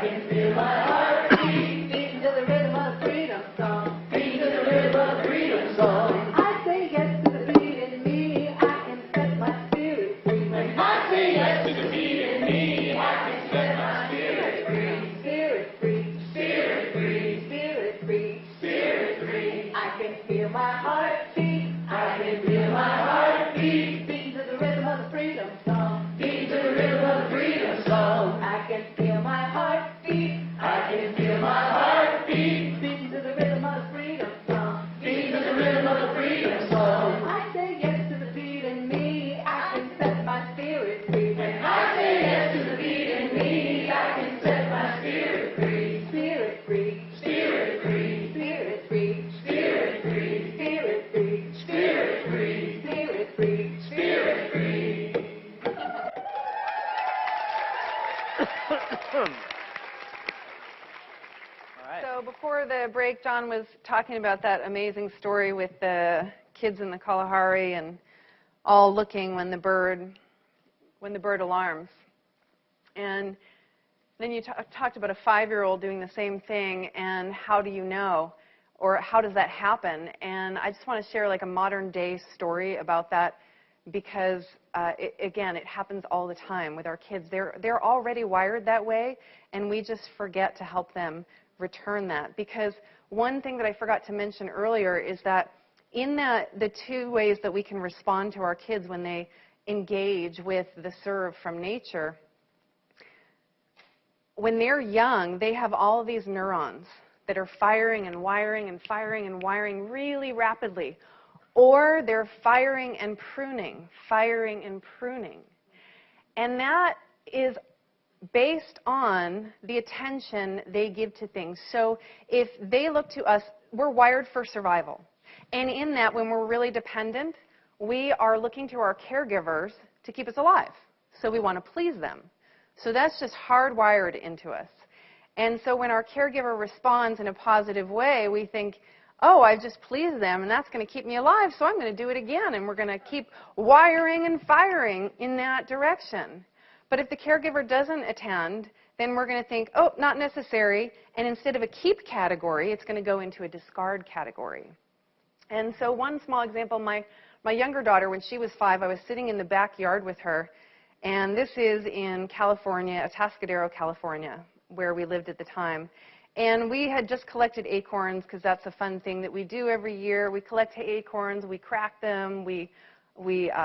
can feel my heartbeat, beating to the rhythm of the freedom song, beating to the rhythm of the freedom song. I say yes to the beat in me, I can set my spirit free. When I say yes to the beat in me, I can set my spirit free. Spirit free, spirit free, spirit free, spirit free. I can feel my heartbeat, I can feel my heartbeat, beating to the rhythm of the freedom song, beating to the rhythm of the freedom song. I can feel my heartbeat, I can feel my heartbeat, beating to the rhythm of the freedom song, beating to the rhythm of the freedom song. I say yes to the beat in me, I can set my spirit free. When I say yes to the beat in me, I can set my spirit free. Spirit free, spirit free, spirit free, spirit free, spirit free, spirit free, spirit free, spirit free. So before the break, John was talking about that amazing story with the kids in the Kalahari and all looking when the bird alarms. And then you talked about a 5-year-old doing the same thing, and how do you know, or how does that happen? And I just want to share like a modern day story about that because, again, it happens all the time with our kids. They're already wired that way, and we just forget to help them return that. Because one thing that I forgot to mention earlier is that in the two ways that we can respond to our kids when they engage with the serve from nature, when they're young, they have all of these neurons that are firing and wiring and firing and wiring really rapidly. Or they're firing and pruning, firing and pruning. And that is based on the attention they give to things. So if they look to us, we're wired for survival. And in that, when we're really dependent, we are looking to our caregivers to keep us alive. So we want to please them. So that's just hardwired into us. And so when our caregiver responds in a positive way, we think, oh, I've just pleased them, and that's going to keep me alive, so I'm going to do it again. And we're going to keep wiring and firing in that direction. But if the caregiver doesn't attend, then we're going to think, oh, not necessary. And instead of a keep category, it's going to go into a discard category. And so one small example, my younger daughter, when she was 5, I was sitting in the backyard with her. And this is in California, Atascadero, California, where we lived at the time. And we had just collected acorns, because that's a fun thing that we do every year. We collect acorns, we crack them, we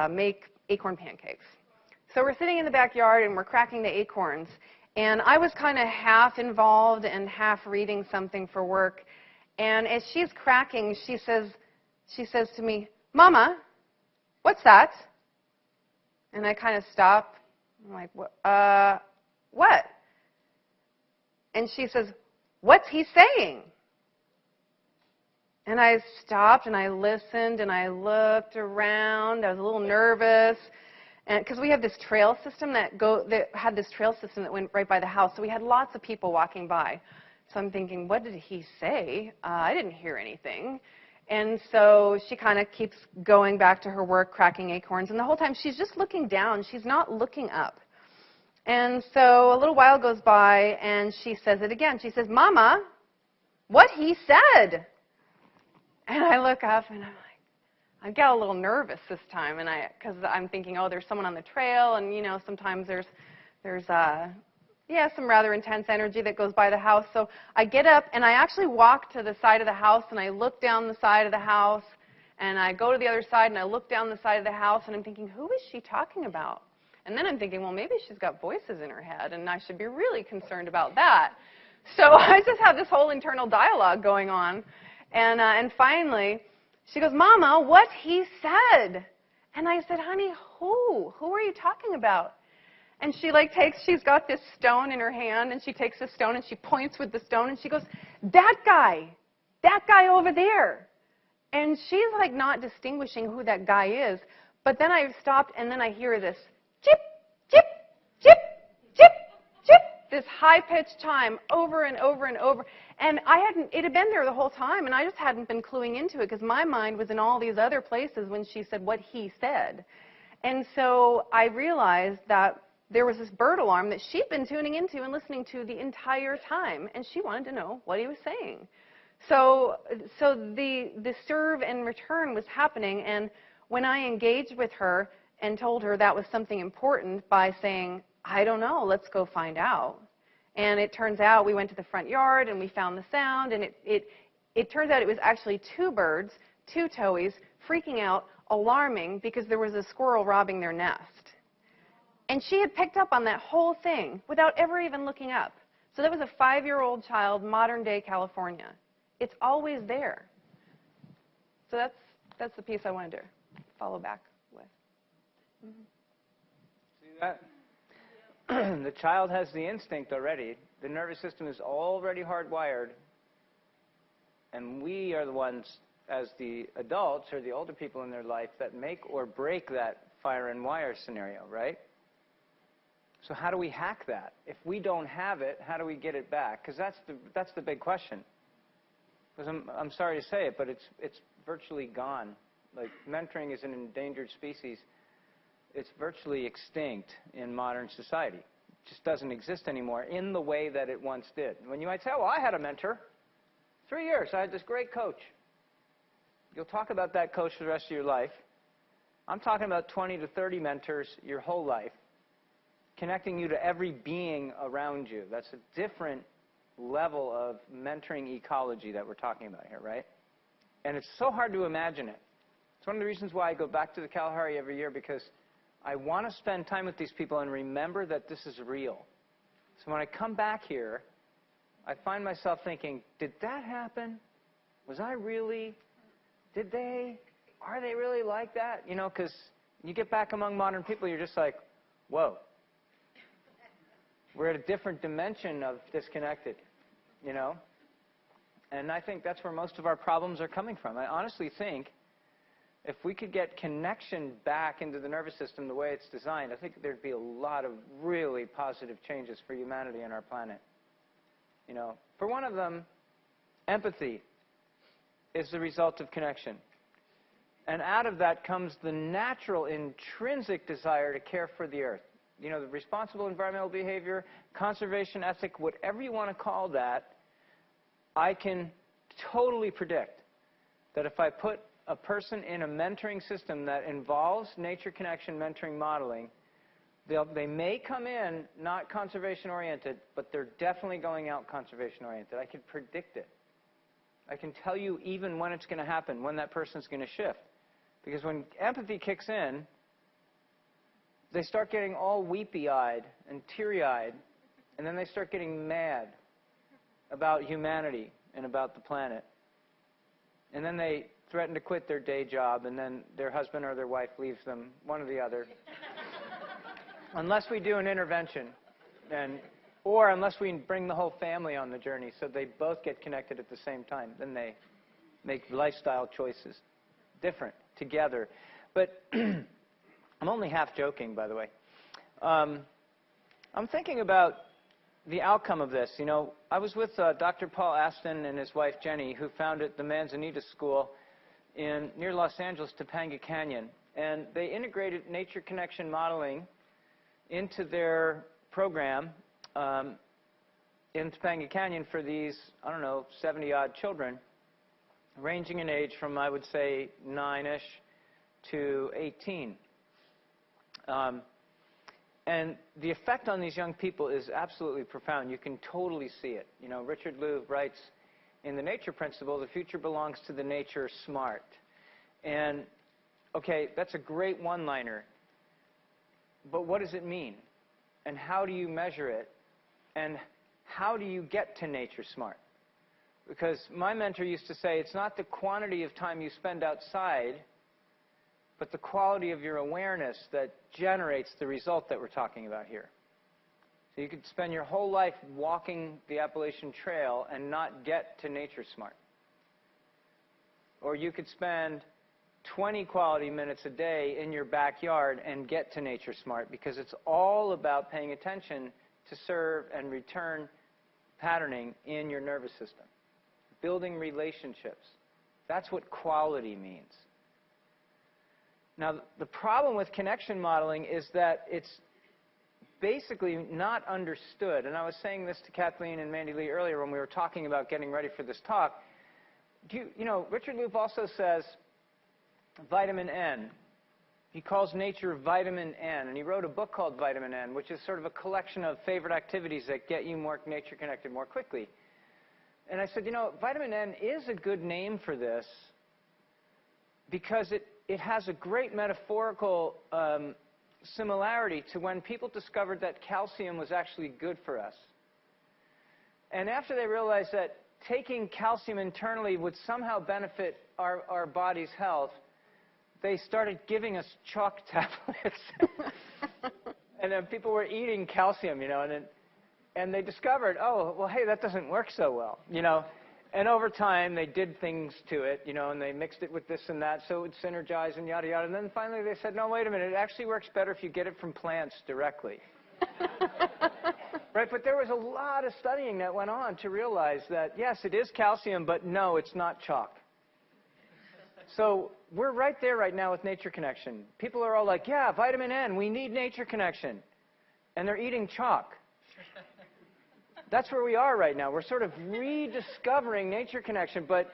make acorn pancakes. So we're sitting in the backyard and we're cracking the acorns. And I was kind of half involved and half reading something for work. And as she's cracking, she says to me, "Mama, what's that?" And I kind of stop. I'm like, what? And she says, "What's he saying?" And I stopped and I listened and I looked around. I was a little nervous, and because we have this trail system that went right by the house, so we had lots of people walking by. So I'm thinking, what did he say? I didn't hear anything. And so she kind of keeps going back to her work, cracking acorns, and the whole time she's just looking down. She's not looking up. And so a little while goes by, and she says it again. She says, "Mama, what he said?" And I look up, and I'm like, I get a little nervous this time, and because I'm thinking, oh, there's someone on the trail, and you know, sometimes there's some rather intense energy that goes by the house. So I get up, and I actually walk to the side of the house, and I look down the side of the house, and I go to the other side, and I look down the side of the house, and I'm thinking, who is she talking about? And then I'm thinking, well, maybe she's got voices in her head, and I should be really concerned about that. So I just have this whole internal dialogue going on. And finally, she goes, "Mama, what he said?" And I said, "Honey, who? Who are you talking about?" And she she's got this stone in her hand, and she takes the stone, and she points with the stone, and she goes, that guy over there." And she's like not distinguishing who that guy is. But then I stopped, and then I hear this, chip, chip, chip, chip, chip, this high-pitched chime over and over and over. And it had been there the whole time, and I just hadn't been cluing into it because my mind was in all these other places when she said what he said. And so I realized that there was this bird alarm that she'd been tuning into and listening to the entire time, and she wanted to know what he was saying. So the serve and return was happening, and when I engaged with her and told her that was something important by saying, "I don't know, let's go find out." And it turns out we went to the front yard and we found the sound, and it turns out it was actually two birds, two towhees, freaking out, alarming because there was a squirrel robbing their nest. And she had picked up on that whole thing without ever even looking up. So that was a 5-year-old child, modern-day California. It's always there. So that's the piece I wanted to follow back with. Mm-hmm. See that? The child has the instinct already. The nervous system is already hardwired. And we are the ones, as the adults or the older people in their life, that make or break that fire and wire scenario, right? So how do we hack that? If we don't have it, how do we get it back? Because that's the big question. Because I'm sorry to say it, but it's virtually gone. Like, mentoring is an endangered species. It's virtually extinct in modern society. It just doesn't exist anymore in the way that it once did. When you might say, "Oh, well, I had a mentor. 3 years, I had this great coach." You'll talk about that coach for the rest of your life. I'm talking about 20 to 30 mentors your whole life, connecting you to every being around you. That's a different level of mentoring ecology that we're talking about here, right? And it's so hard to imagine it. It's one of the reasons why I go back to the Kalahari every year, because I want to spend time with these people and remember that this is real. So when I come back here, I find myself thinking, did that happen? Was I really? Did they? Are they really like that? You know, because you get back among modern people, you're just like, whoa. We're at a different dimension of disconnected, you know? And I think that's where most of our problems are coming from. I honestly think if we could get connection back into the nervous system the way it's designed, I think there'd be a lot of really positive changes for humanity and our planet. You know, for one of them, empathy is the result of connection. And out of that comes the natural, intrinsic desire to care for the earth. You know, the responsible environmental behavior, conservation ethic, whatever you want to call that, I can totally predict that if I put a person in a mentoring system that involves nature connection mentoring modeling, they may come in not conservation-oriented, but they're definitely going out conservation-oriented. I can predict it. I can tell you even when it's going to happen, when that person's going to shift. Because when empathy kicks in, they start getting all weepy-eyed and teary-eyed, and then they start getting mad about humanity and about the planet. And then they threaten to quit their day job, and then their husband or their wife leaves them, one or the other. Unless we do an intervention, or unless we bring the whole family on the journey so they both get connected at the same time. Then they make lifestyle choices, different, together. But I'm only half joking, by the way. I'm thinking about the outcome of this. You know, I was with Dr. Paul Aston and his wife, Jenny, who founded the Manzanita School near Los Angeles, Topanga Canyon. And they integrated nature connection modeling into their program in Topanga Canyon for these, I don't know, 70-odd children, ranging in age from, I would say, 9-ish to 18. And the effect on these young people is absolutely profound. You can totally see it. You know, Richard Louv writes in The Nature Principle, the future belongs to the nature smart. And, okay, that's a great one-liner. But what does it mean? And how do you measure it? And how do you get to nature smart? Because my mentor used to say, it's not the quantity of time you spend outside, but the quality of your awareness that generates the result that we're talking about here. So you could spend your whole life walking the Appalachian Trail and not get to nature smart. Or you could spend 20 quality minutes a day in your backyard and get to nature smart, because it's all about paying attention to serve and return patterning in your nervous system. Building relationships. That's what quality means. Now, the problem with connection modeling is that it's basically not understood. And I was saying this to Kathleen and Mandy Lee earlier when we were talking about getting ready for this talk. You know, Richard Louv also says vitamin N. He calls nature vitamin N. And he wrote a book called Vitamin N, which is sort of a collection of favorite activities that get you more nature connected more quickly. And I said, you know, vitamin N is a good name for this because it has a great metaphorical similarity to when people discovered that calcium was actually good for us. And after they realized that taking calcium internally would somehow benefit our body's health, they started giving us chalk tablets. And then people were eating calcium, you know, and they discovered, oh, well, hey, that doesn't work so well, you know. And over time, they did things to it, you know, and they mixed it with this and that so it would synergize and yada, yada. And then finally they said, no, wait a minute, it actually works better if you get it from plants directly. Right? But there was a lot of studying that went on to realize that, yes, it is calcium, but no, it's not chalk. So we're right there right now with nature connection. People are all like, yeah, vitamin N, we need nature connection. And they're eating chalk. That's where we are right now. We're sort of rediscovering nature connection, but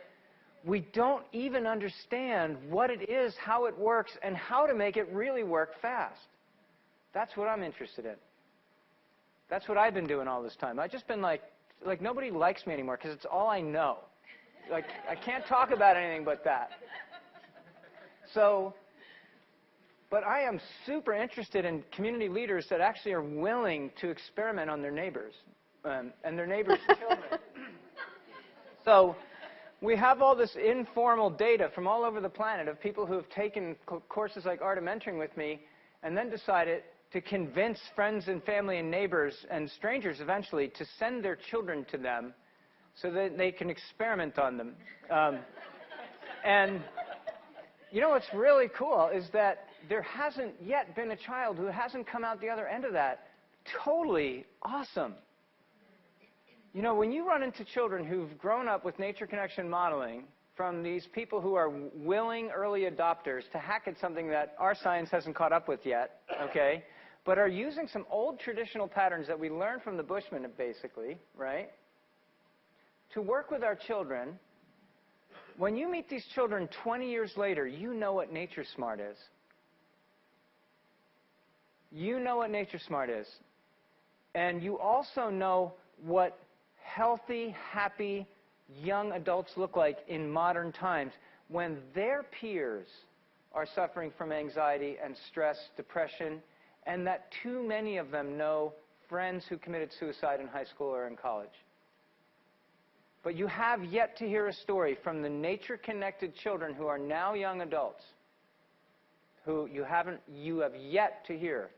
we don't even understand what it is, how it works, and how to make it really work fast. That's what I'm interested in. That's what I've been doing all this time. I've just been like nobody likes me anymore because it's all I know. Like, I can't talk about anything but that. So, but I am super interested in community leaders that actually are willing to experiment on their neighbors and their neighbors' children. So we have all this informal data from all over the planet of people who have taken courses like Art of Mentoring with me and then decided to convince friends and family and neighbors and strangers eventually to send their children to them so that they can experiment on them. And you know what's really cool is that there hasn't yet been a child who hasn't come out the other end of that totally awesome. You know, when you run into children who've grown up with nature connection modeling from these people who are willing early adopters to hack at something that our science hasn't caught up with yet, okay, but are using some old traditional patterns that we learned from the Bushmen, basically, right, to work with our children, when you meet these children 20 years later, you know what Nature Smart is. You know what Nature Smart is. And you also know what healthy, happy, young adults look like in modern times when their peers are suffering from anxiety and stress, depression, and that too many of them know friends who committed suicide in high school or in college. But you have yet to hear a story from the nature-connected children who are now young adults, who you have yet to hear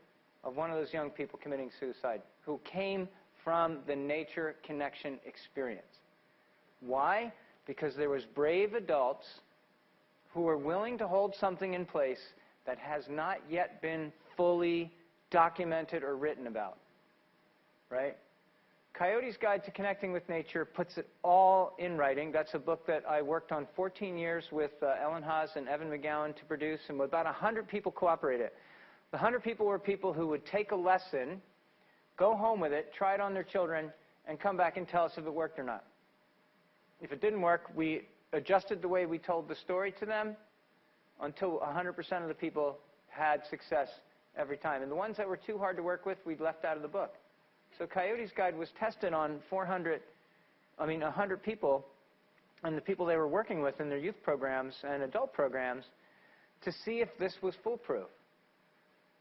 of one of those young people committing suicide, who came from the nature connection experience. Why? Because there was brave adults who were willing to hold something in place that has not yet been fully documented or written about, right? Coyote's Guide to Connecting with Nature puts it all in writing. That's a book that I worked on 14 years with Ellen Haas and Evan McGowan to produce, and about 100 people cooperated. The 100 people were people who would take a lesson, go home with it, try it on their children, and come back and tell us if it worked or not. If it didn't work, we adjusted the way we told the story to them until 100% of the people had success every time. And the ones that were too hard to work with, we left out of the book. So Coyote's Guide was tested on 100 people, and the people they were working with in their youth programs and adult programs to see if this was foolproof.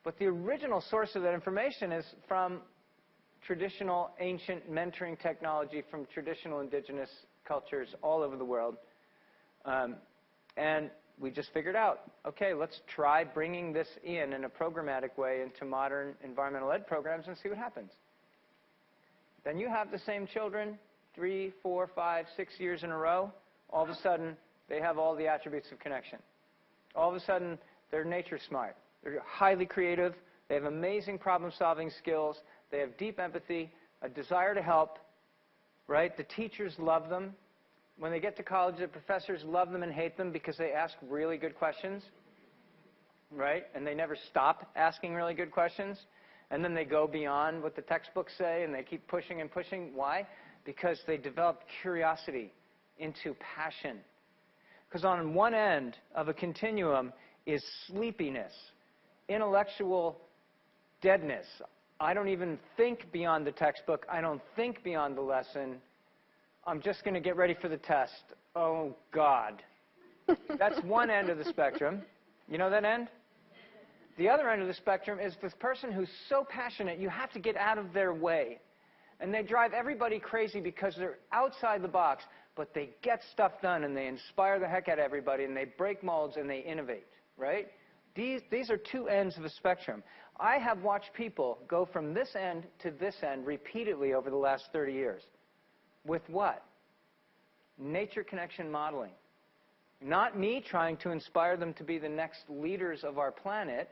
But the original source of that information is from traditional ancient mentoring technology from traditional indigenous cultures all over the world. And we just figured out, okay, let's try bringing this in a programmatic way into modern environmental ed programs and see what happens. Then you have the same children 3, 4, 5, 6 years in a row. All of a sudden, they have all the attributes of connection. All of a sudden, they're nature smart. They're highly creative. They have amazing problem-solving skills. They have deep empathy, a desire to help, right? The teachers love them. When they get to college, the professors love them and hate them because they ask really good questions, right? And they never stop asking really good questions. And then they go beyond what the textbooks say, and they keep pushing and pushing. Why? Because they develop curiosity into passion. Because on one end of a continuum is sleepiness, intellectual deadness. I don't even think beyond the textbook. I don't think beyond the lesson. I'm just going to get ready for the test. Oh, God. That's one end of the spectrum. You know that end? The other end of the spectrum is this person who's so passionate, you have to get out of their way. And they drive everybody crazy because they're outside the box, but they get stuff done, and they inspire the heck out of everybody, and they break molds, and they innovate, right? These are two ends of a spectrum. I have watched people go from this end to this end repeatedly over the last 30 years. With what? Nature connection modeling. Not me trying to inspire them to be the next leaders of our planet.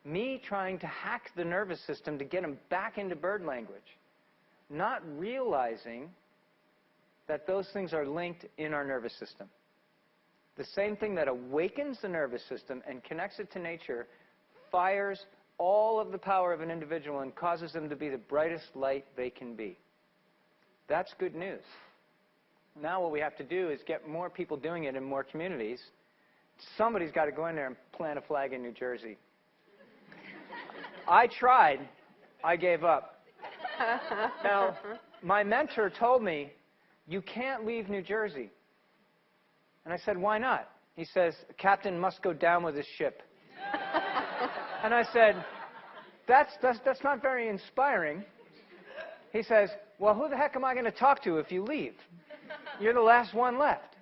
Me trying to hack the nervous system to get them back into bird language. Not realizing that those things are linked in our nervous system. The same thing that awakens the nervous system and connects it to nature fires all of the power of an individual and causes them to be the brightest light they can be. That's good news. Now what we have to do is get more people doing it in more communities. Somebody's got to go in there and plant a flag in New Jersey. I tried. I gave up. Now, my mentor told me, you can't leave New Jersey. And I said, why not? He says, the captain must go down with his ship. And I said, that's not very inspiring. He says, well, who the heck am I going to talk to if you leave? You're the last one left.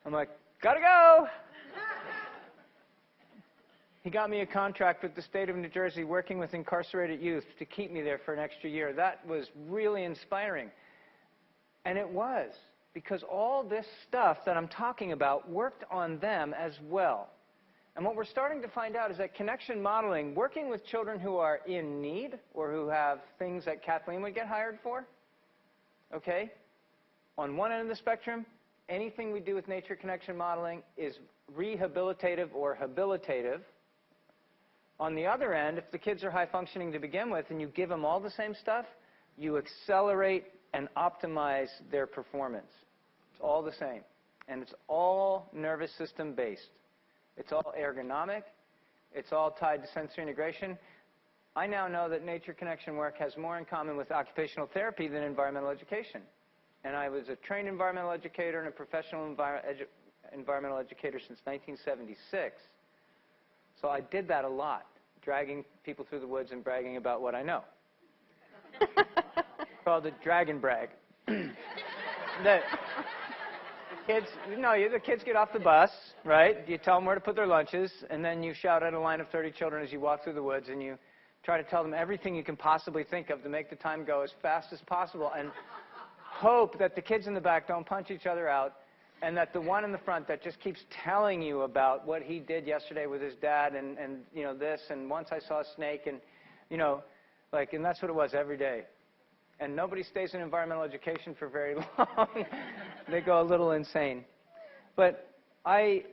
I'm like, gotta go. He got me a contract with the state of New Jersey working with incarcerated youth to keep me there for an extra year. That was really inspiring. And it was, because all this stuff that I'm talking about worked on them as well. And what we're starting to find out is that connection modeling, working with children who are in need or who have things that Kathleen would get hired for, okay? On one end of the spectrum, anything we do with nature connection modeling is rehabilitative or habilitative. On the other end, if the kids are high functioning to begin with and you give them all the same stuff, you accelerate and optimize their performance. It's all the same. And it's all nervous system based. It's all ergonomic. It's all tied to sensory integration. I now know that nature connection work has more in common with occupational therapy than environmental education. And I was a trained environmental educator and a professional environmental educator since 1976. So I did that a lot, dragging people through the woods and bragging about what I know. Called it dragon brag. The kids get off the bus, right? You tell them where to put their lunches, and then you shout at a line of 30 children as you walk through the woods, and you try to tell them everything you can possibly think of to make the time go as fast as possible, and hope that the kids in the back don't punch each other out, and that the one in the front that just keeps telling you about what he did yesterday with his dad and you know, this, and once I saw a snake, and, you know, like, and that's what it was every day. And nobody stays in environmental education for very long. They go a little insane. But I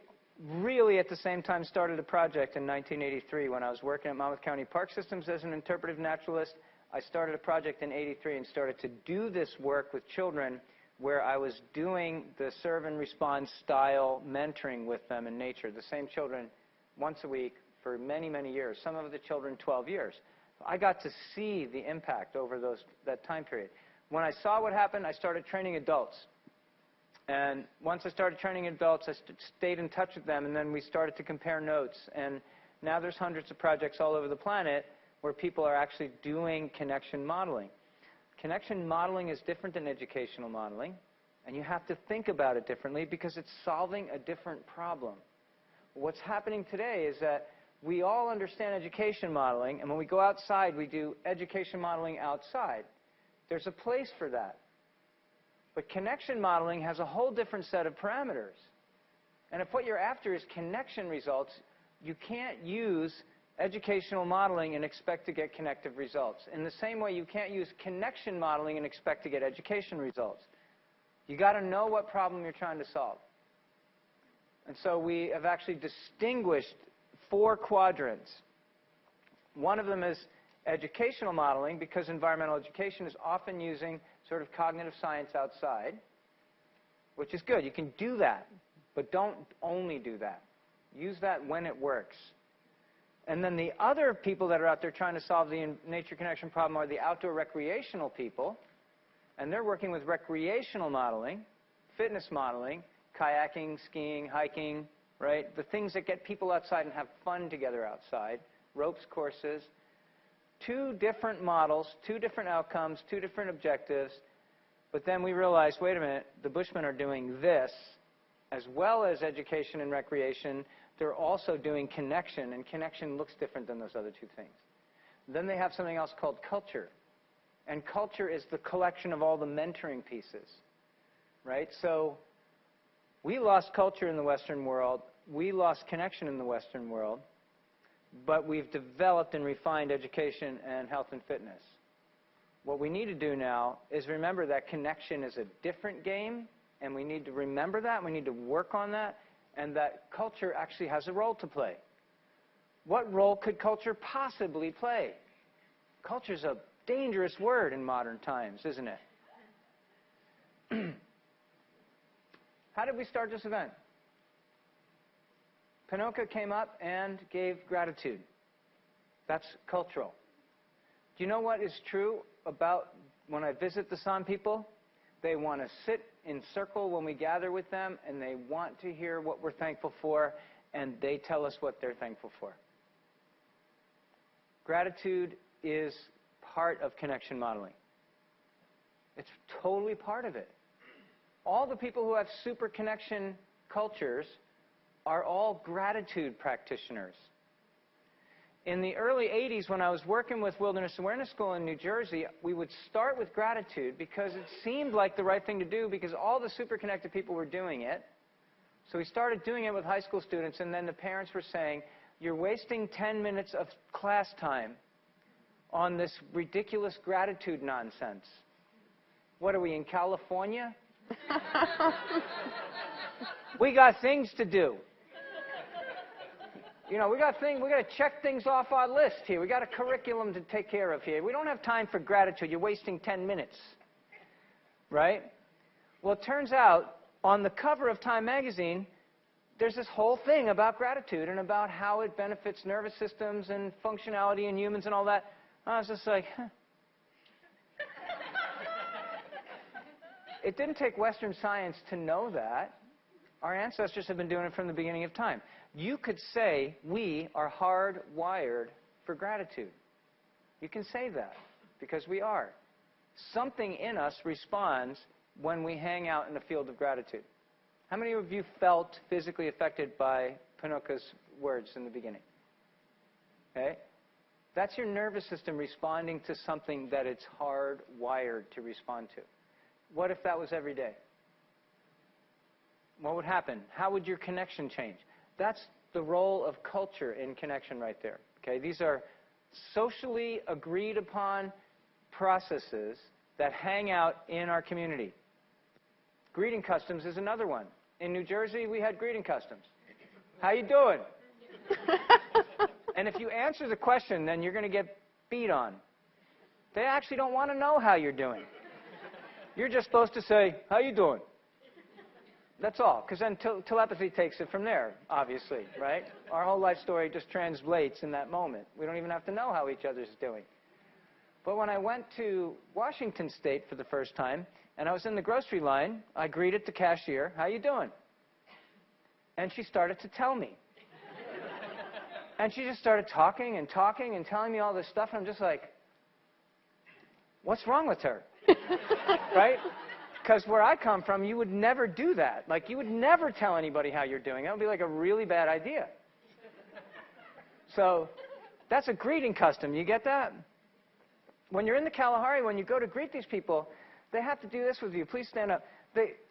really, at the same time, started a project in 1983 when I was working at Monmouth County Park Systems as an interpretive naturalist. I started a project in '83 and started to do this work with children where I was doing the serve and respond style mentoring with them in nature, the same children once a week for many, many years, some of the children 12 years. I got to see the impact over that time period. When I saw what happened, I started training adults. And once I started training adults, I stayed in touch with them, and then we started to compare notes. And now there's hundreds of projects all over the planet where people are actually doing connection modeling. Connection modeling is different than educational modeling, and you have to think about it differently because it's solving a different problem. What's happening today is that we all understand education modeling, and when we go outside, we do education modeling outside. There's a place for that. But connection modeling has a whole different set of parameters. And if what you're after is connection results, you can't use educational modeling and expect to get connective results. In the same way, you can't use connection modeling and expect to get education results. You got to know what problem you're trying to solve. And so we have actually distinguished 4 quadrants. One of them is educational modeling, because environmental education is often using sort of cognitive science outside, which is good. You can do that, but don't only do that. Use that when it works. And then the other people that are out there trying to solve the nature connection problem are the outdoor recreational people, and they're working with recreational modeling, fitness modeling, kayaking, skiing, hiking, right? The things that get people outside and have fun together outside, ropes courses. 2 different models, 2 different outcomes, 2 different objectives. But then we realized, wait a minute, the Bushmen are doing this as well as education and recreation. They're also doing connection, and connection looks different than those other 2 things. Then they have something else called culture. And culture is the collection of all the mentoring pieces, right? So we lost culture in the Western world. We lost connection in the Western world. But we've developed and refined education and health and fitness. What we need to do now is remember that connection is a different game, and we need to remember that. We need to work on that, and that culture actually has a role to play. What role could culture possibly play? Culture is a dangerous word in modern times, isn't it? How did we start this event? Pinocha came up and gave gratitude. That's cultural. Do you know what is true about when I visit the San people? They want to sit in circle when we gather with them, and they want to hear what we're thankful for, and they tell us what they're thankful for. Gratitude is part of connection modeling. It's totally part of it. All the people who have super connection cultures are all gratitude practitioners. In the early 80s, when I was working with Wilderness Awareness School in New Jersey, we would start with gratitude because it seemed like the right thing to do because all the super connected people were doing it. So we started doing it with high school students, and then the parents were saying, you're wasting 10 minutes of class time on this ridiculous gratitude nonsense. What are we, in California? We got things to do. You know, we got to check things off our list here. We got a curriculum to take care of here. We don't have time for gratitude. You're wasting 10 minutes. Right? Well, it turns out, on the cover of Time magazine, there's this whole thing about gratitude and about how it benefits nervous systems and functionality in humans and all that. I was just like, huh. It didn't take Western science to know that. Our ancestors have been doing it from the beginning of time. You could say we are hardwired for gratitude. You can say that because we are. Something in us responds when we hang out in the field of gratitude. How many of you felt physically affected by Pinocha's words in the beginning? Okay? That's your nervous system responding to something that it's hardwired to respond to. What if that was every day? What would happen? How would your connection change? That's the role of culture in connection right there. Okay? These are socially agreed upon processes that hang out in our community. Greeting customs is another one. In New Jersey, we had greeting customs. How you doing? And if you answer the question, then you're going to get beat on. They actually don't want to know how you're doing. You're just supposed to say, how you doing? That's all, because then telepathy takes it from there, obviously, right? Our whole life story just translates in that moment. We don't even have to know how each other's doing. But when I went to Washington State for the first time, and I was in the grocery line, I greeted the cashier, how you doing? And she started to tell me. And she just started talking and talking and telling me all this stuff, and I'm just like, what's wrong with her? Right? Because where I come from, you would never do that. Like, you would never tell anybody how you're doing. That would be like a really bad idea. So that's a greeting custom. You get that? When you're in the Kalahari, when you go to greet these people, they have to do this with you. Please stand up.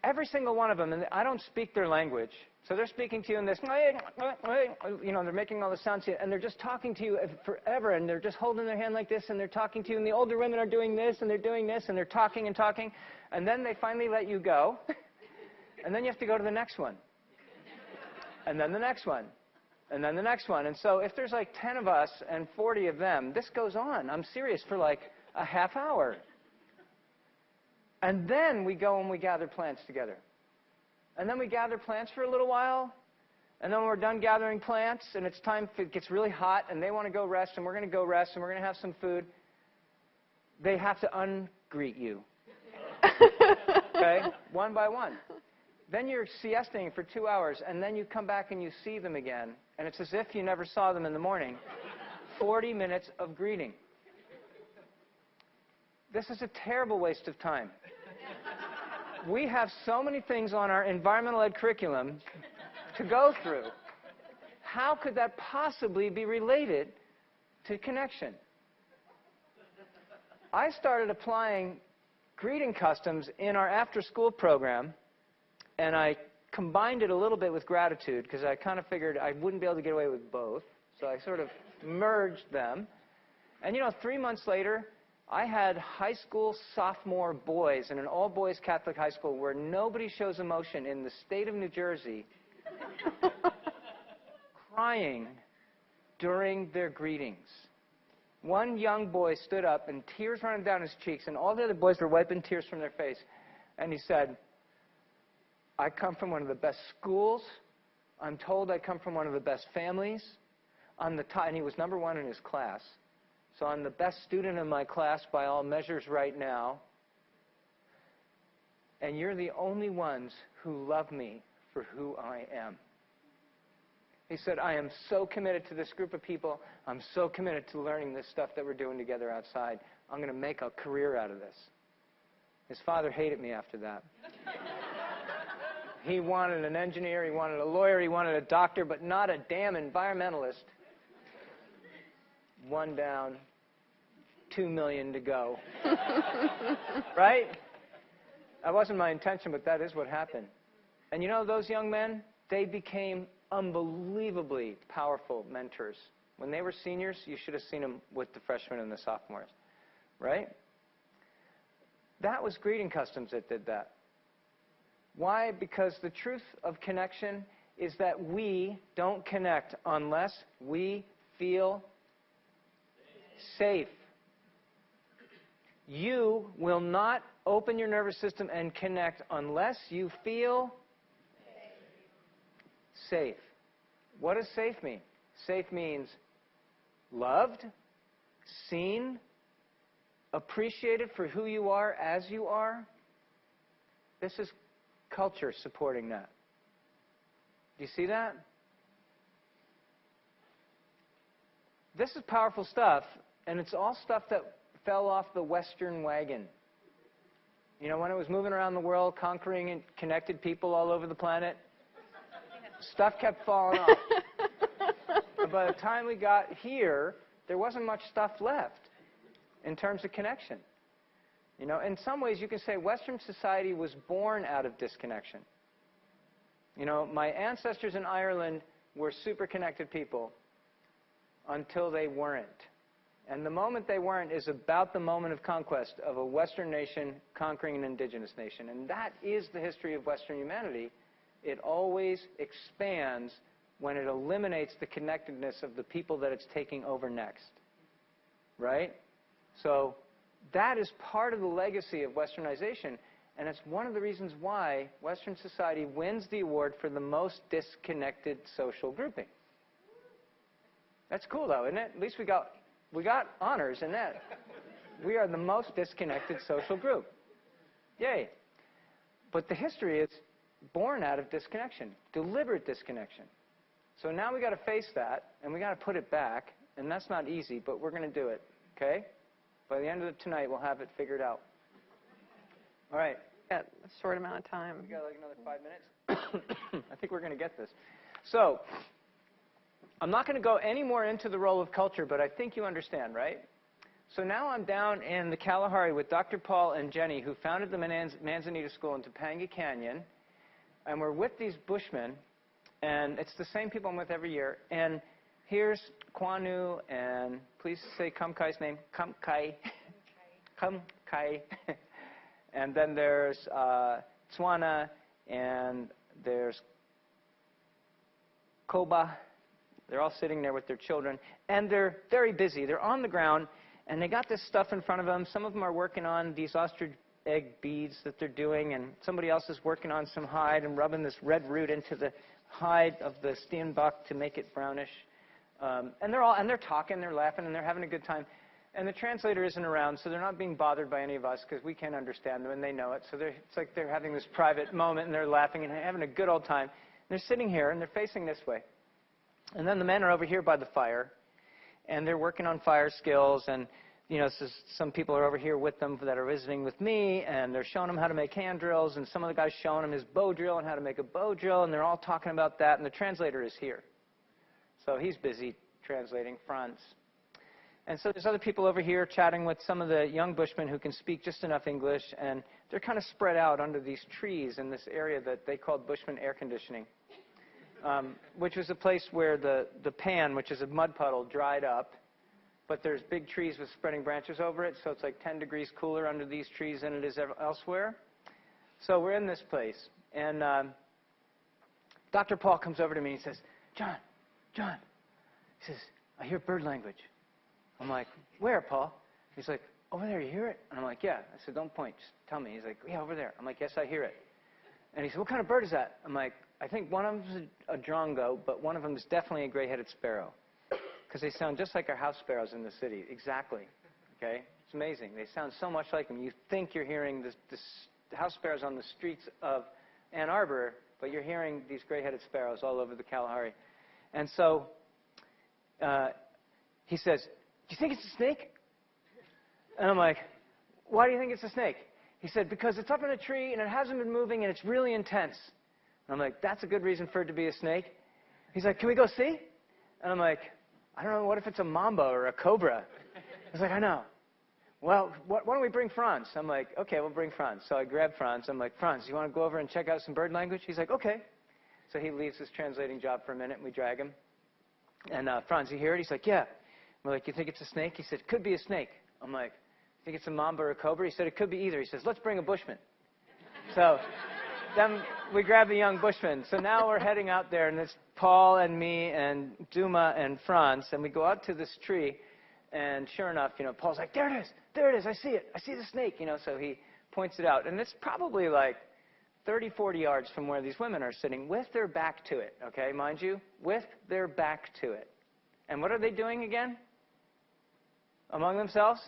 Every single one of them, and I don't speak their language, so they're speaking to you in this, you know, they're making all the sounds to you, and they're just talking to you forever, and they're just holding their hand like this, and they're talking to you, and the older women are doing this, and they're doing this, and they're talking and talking, and then they finally let you go, and then you have to go to the next one, and then the next one, and then the next one. And so if there's like 10 of us and 40 of them, this goes on, I'm serious, for like a half hour. And then we go and we gather plants together. And then we gather plants for a little while. And then when we're done gathering plants and it's time, it gets really hot and they want to go rest and we're going to go rest and we're going to have some food, they have to ungreet you. Okay? One by one. Then you're siesting for 2 hours and then you come back and you see them again. And it's as if you never saw them in the morning. 40 minutes of greeting. This is a terrible waste of time. We have so many things on our environmental ed curriculum to go through. How could that possibly be related to connection? I started applying greeting customs in our after-school program, and I combined it a little bit with gratitude because I kind of figured I wouldn't be able to get away with both. So I sort of merged them. And, you know, 3 months later, I had high school sophomore boys in an all-boys Catholic high school where nobody shows emotion in the state of New Jersey crying during their greetings. One young boy stood up and tears running down his cheeks, and all the other boys were wiping tears from their face. And he said, I come from one of the best schools. I'm told I come from one of the best families. I'm the top, and he was number one in his class. So I'm the best student in my class by all measures right now. And you're the only ones who love me for who I am. He said, I am so committed to this group of people. I'm so committed to learning this stuff that we're doing together outside. I'm going to make a career out of this. His father hated me after that. He wanted an engineer, he wanted a lawyer, he wanted a doctor, but not a damn environmentalist. One down, 2 million to go. Right? That wasn't my intention, but that is what happened. And you know, those young men, they became unbelievably powerful mentors. When they were seniors, you should have seen them with the freshmen and the sophomores. Right? That was greeting customs that did that. Why? Because the truth of connection is that we don't connect unless we feel safe. You will not open your nervous system and connect unless you feel safe. What does safe mean? Safe means loved, seen, appreciated for who you are as you are. This is culture supporting that. Do you see that? This is powerful stuff, and it's all stuff that fell off the Western wagon. You know, when it was moving around the world, conquering and connected people all over the planet, stuff kept falling off. And by the time we got here, there wasn't much stuff left in terms of connection. You know, in some ways, you can say Western society was born out of disconnection. You know, my ancestors in Ireland were super connected people until they weren't. And the moment they weren't is about the moment of conquest of a Western nation conquering an indigenous nation. And that is the history of Western humanity. It always expands when it eliminates the connectedness of the people that it's taking over next. Right? So that is part of the legacy of Westernization, and it's one of the reasons why Western society wins the award for the most disconnected social grouping. That's cool, though, isn't it? At least we got honors in that. We are the most disconnected social group. Yay. But the history is born out of disconnection, deliberate disconnection. So now we got to face that, and we got to put it back, and that's not easy, but we're going to do it, okay? By the end of tonight, we'll have it figured out. All right. Got a short amount of time. We got like another 5 minutes. I think we're going to get this. So I'm not going to go any more into the role of culture, but I think you understand, right? So now I'm down in the Kalahari with Dr. Paul and Jenny, who founded the Manzanita School in Topanga Canyon. And we're with these Bushmen, and it's the same people I'm with every year. And here's Kwanu, and please say Kumkai's name. Kumkai. Kumkai. And then there's Tswana, and there's Koba. They're all sitting there with their children. And they're very busy. They're on the ground, and they got this stuff in front of them. Some of them are working on these ostrich egg beads that they're doing, and somebody else is working on some hide and rubbing this red root into the hide of the steenbok to make it brownish. And they're talking, they're laughing, and they're having a good time. And the translator isn't around, so they're not being bothered by any of us because we can't understand them, and they know it. So it's like they're having this private moment, and they're laughing and having a good old time. And they're sitting here, and they're facing this way. And then the men are over here by the fire, and they're working on fire skills. And you know, some people are over here with them that are visiting with me, and they're showing them how to make hand drills, and some of the guys showing them his bow drill and how to make a bow drill, and they're all talking about that, and the translator is here. So he's busy translating fronts. And so there's other people over here chatting with some of the young Bushmen who can speak just enough English, and they're kind of spread out under these trees in this area that they called Bushman air conditioning, which was a place where the pan, which is a mud puddle, dried up, but there's big trees with spreading branches over it, so it's like 10 degrees cooler under these trees than it is elsewhere. So we're in this place, and Dr. Paul comes over to me and he says, John, he says, I hear bird language. I'm like, where, Paul? He's like, over there, you hear it? And I'm like, yeah. I said, don't point, just tell me. He's like, yeah, over there. I'm like, yes, I hear it. And he said, what kind of bird is that? I'm like, I think one of them is a drongo, but one of them is definitely a gray-headed sparrow. Because they sound just like our house sparrows in the city. Exactly. Okay? It's amazing. They sound so much like them. You think you're hearing the house sparrows on the streets of Ann Arbor, but you're hearing these gray-headed sparrows all over the Kalahari. And so he says, do you think it's a snake? And I'm like, why do you think it's a snake? He said, because it's up in a tree and it hasn't been moving and it's really intense. And I'm like, that's a good reason for it to be a snake. He's like, can we go see? And I'm like, I don't know, what if it's a mamba or a cobra? He's like, I know. Well, why don't we bring Franz? I'm like, okay, we'll bring Franz. So I grab Franz. I'm like, Franz, you want to go over and check out some bird language? He's like, okay. So he leaves his translating job for a minute and we drag him. And Franz, you hear it? He's like, yeah. We're like, you think it's a snake? He said, it could be a snake. I'm like, you think it's a mamba or a cobra? He said, it could be either. He says, let's bring a bushman. So then we grab the young bushman. So now we're heading out there, and it's Paul and me and Duma and Franz, and we go out to this tree, and sure enough, Paul's like, there it is, I see it, I see the snake, so he points it out. And it's probably like 30, 40 yards from where these women are sitting with their back to it, okay, mind you, with their back to it. And what are they doing again? Among themselves?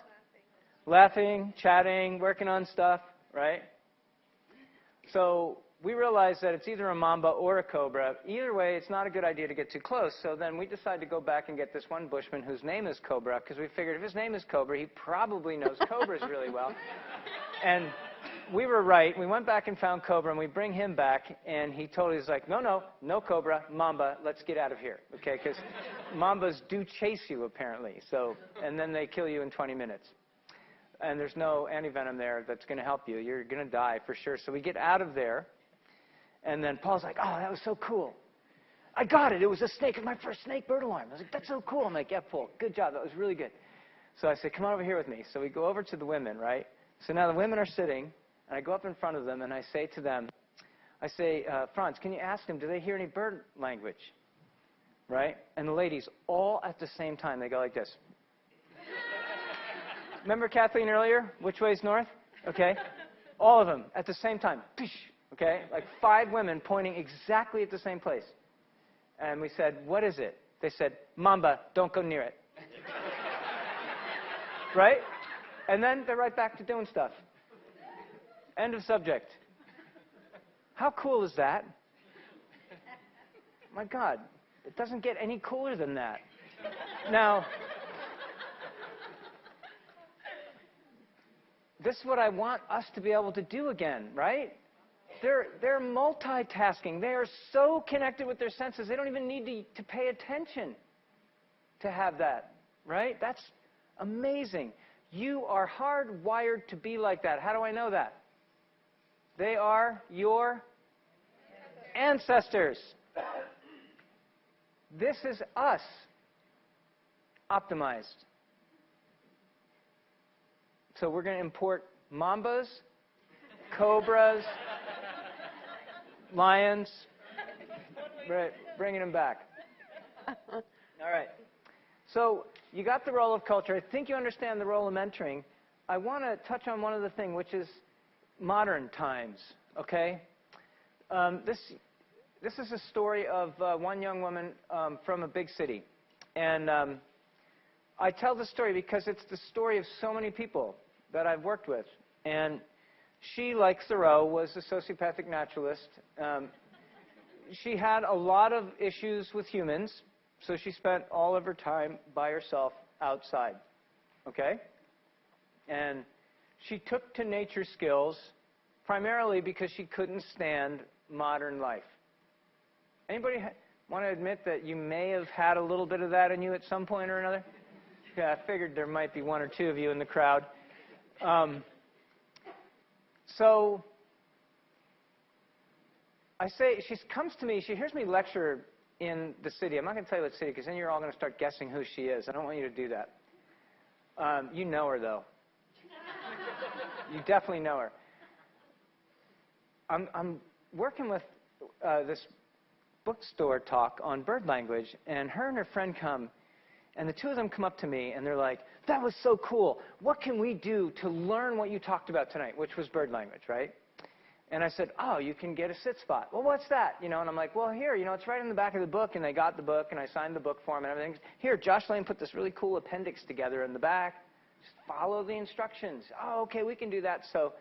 Laughing, chatting, working on stuff, right? So we realize that it's either a mamba or a cobra. Either way, it's not a good idea to get too close. So then we decide to go back and get this one bushman whose name is Cobra, because we figured if his name is Cobra, he probably knows cobras really well. And we were right. We went back and found Cobra, and we bring him back, and he totally is like, no cobra, mamba, let's get out of here, okay? Because mambas do chase you, apparently. So, and then they kill you in 20 minutes. And there's no antivenom there that's going to help you. You're going to die for sure. So we get out of there, and then Paul's like, oh, that was so cool. I got it. It was a snake. It was my first snake bird alarm. I was like, that's so cool. I'm like, yeah, Paul, good job. That was really good. So I said, come on over here with me. So we go over to the women, right? So now the women are sitting, and I go up in front of them, and I say to them, Franz, can you ask them, do they hear any bird language? Right? And the ladies, all at the same time, they go like this. Remember Kathleen earlier? Which way's north? Okay. All of them at the same time. Okay? Like 5 women pointing exactly at the same place. And we said, what is it? They said, mamba, don't go near it. Right? And then they're right back to doing stuff. End of subject. How cool is that? My God, it doesn't get any cooler than that. Now, this is what I want us to be able to do again, right? They're multitasking. They are so connected with their senses, they don't even need to pay attention to have that, right? That's amazing. You are hardwired to be like that. How do I know that? They are your ancestors. This is us optimized. So we're going to import mambas, cobras, lions, bringing them back. All right. So you got the role of culture. I think you understand the role of mentoring. I want to touch on one other thing, which is modern times, okay? This is a story of one young woman from a big city. And I tell the story because it's the story of so many people that I've worked with. And she, like Thoreau, was a sociopathic naturalist. She had a lot of issues with humans, so she spent all of her time by herself outside, okay? And she took to nature skills primarily because she couldn't stand modern life. Anybody want to admit that you may have had a little bit of that in you at some point or another? Yeah, I figured there might be 1 or 2 of you in the crowd. So I say, she comes to me, she hears me lecture in the city. I'm not going to tell you what city, because then you're all going to start guessing who she is. I don't want you to do that. You know her, though. You definitely know her. I'm working with this bookstore talk on bird language, and her and her friend come, and the 2 of them come up to me, and they're like, that was so cool. What can we do to learn what you talked about tonight, which was bird language, right? And I said, oh, you can get a sit spot. Well, what's that? And I'm like, well, here, it's right in the back of the book. And they got the book, and I signed the book for them and everything. Here, Josh Lane put this really cool appendix together in the back. Just follow the instructions. Oh, okay, we can do that. So,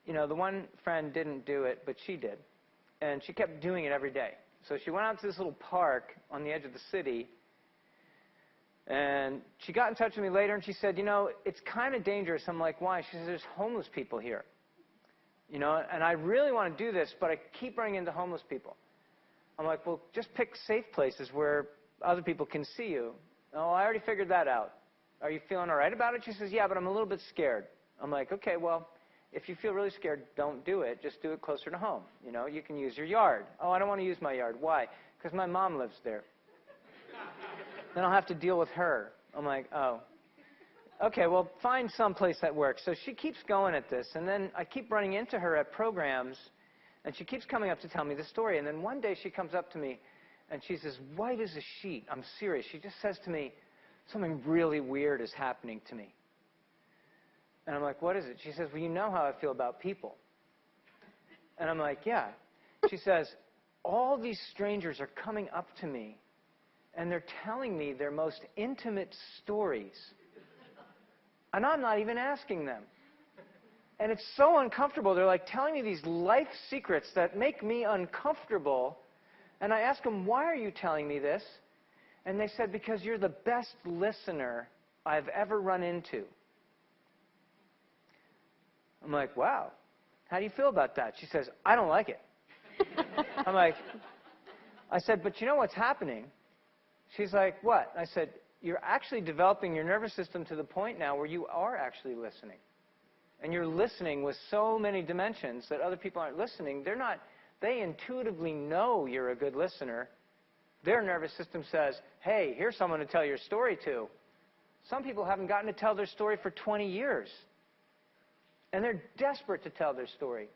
the one friend didn't do it, but she did. And she kept doing it every day. So she went out to this little park on the edge of the city. And she got in touch with me later, and she said, it's kind of dangerous. I'm like, why? She says, there's homeless people here. And I really want to do this, but I keep running into homeless people. I'm like, well, just pick safe places where other people can see you. Oh, I already figured that out. Are you feeling all right about it? She says, yeah, but I'm a little bit scared. I'm like, okay, well, if you feel really scared, don't do it. Just do it closer to home. You can use your yard. Oh, I don't want to use my yard. Why? Because my mom lives there. Then I'll have to deal with her. I'm like, oh. Okay, well, find some place that works. So she keeps going at this, and then I keep running into her at programs, and she keeps coming up to tell me the story. And then one day she comes up to me, and she's as white as a sheet. I'm serious. She just says to me, something really weird is happening to me. And I'm like, what is it? She says, well, you know how I feel about people. And I'm like, yeah. She says, all these strangers are coming up to me, and they're telling me their most intimate stories. And I'm not even asking them. And it's so uncomfortable. They're like telling me these life secrets that make me uncomfortable. And I ask them, why are you telling me this? And they said, because you're the best listener I've ever run into. I'm like, wow. How do you feel about that? She says, I don't like it. I said, but you know what's happening? She's like, what? I said, you're actually developing your nervous system to the point now where you are actually listening. And you're listening with so many dimensions that other people aren't listening. They intuitively know you're a good listener. Their nervous system says, hey, here's someone to tell your story to. Some people haven't gotten to tell their story for 20 years. And they're desperate to tell their story.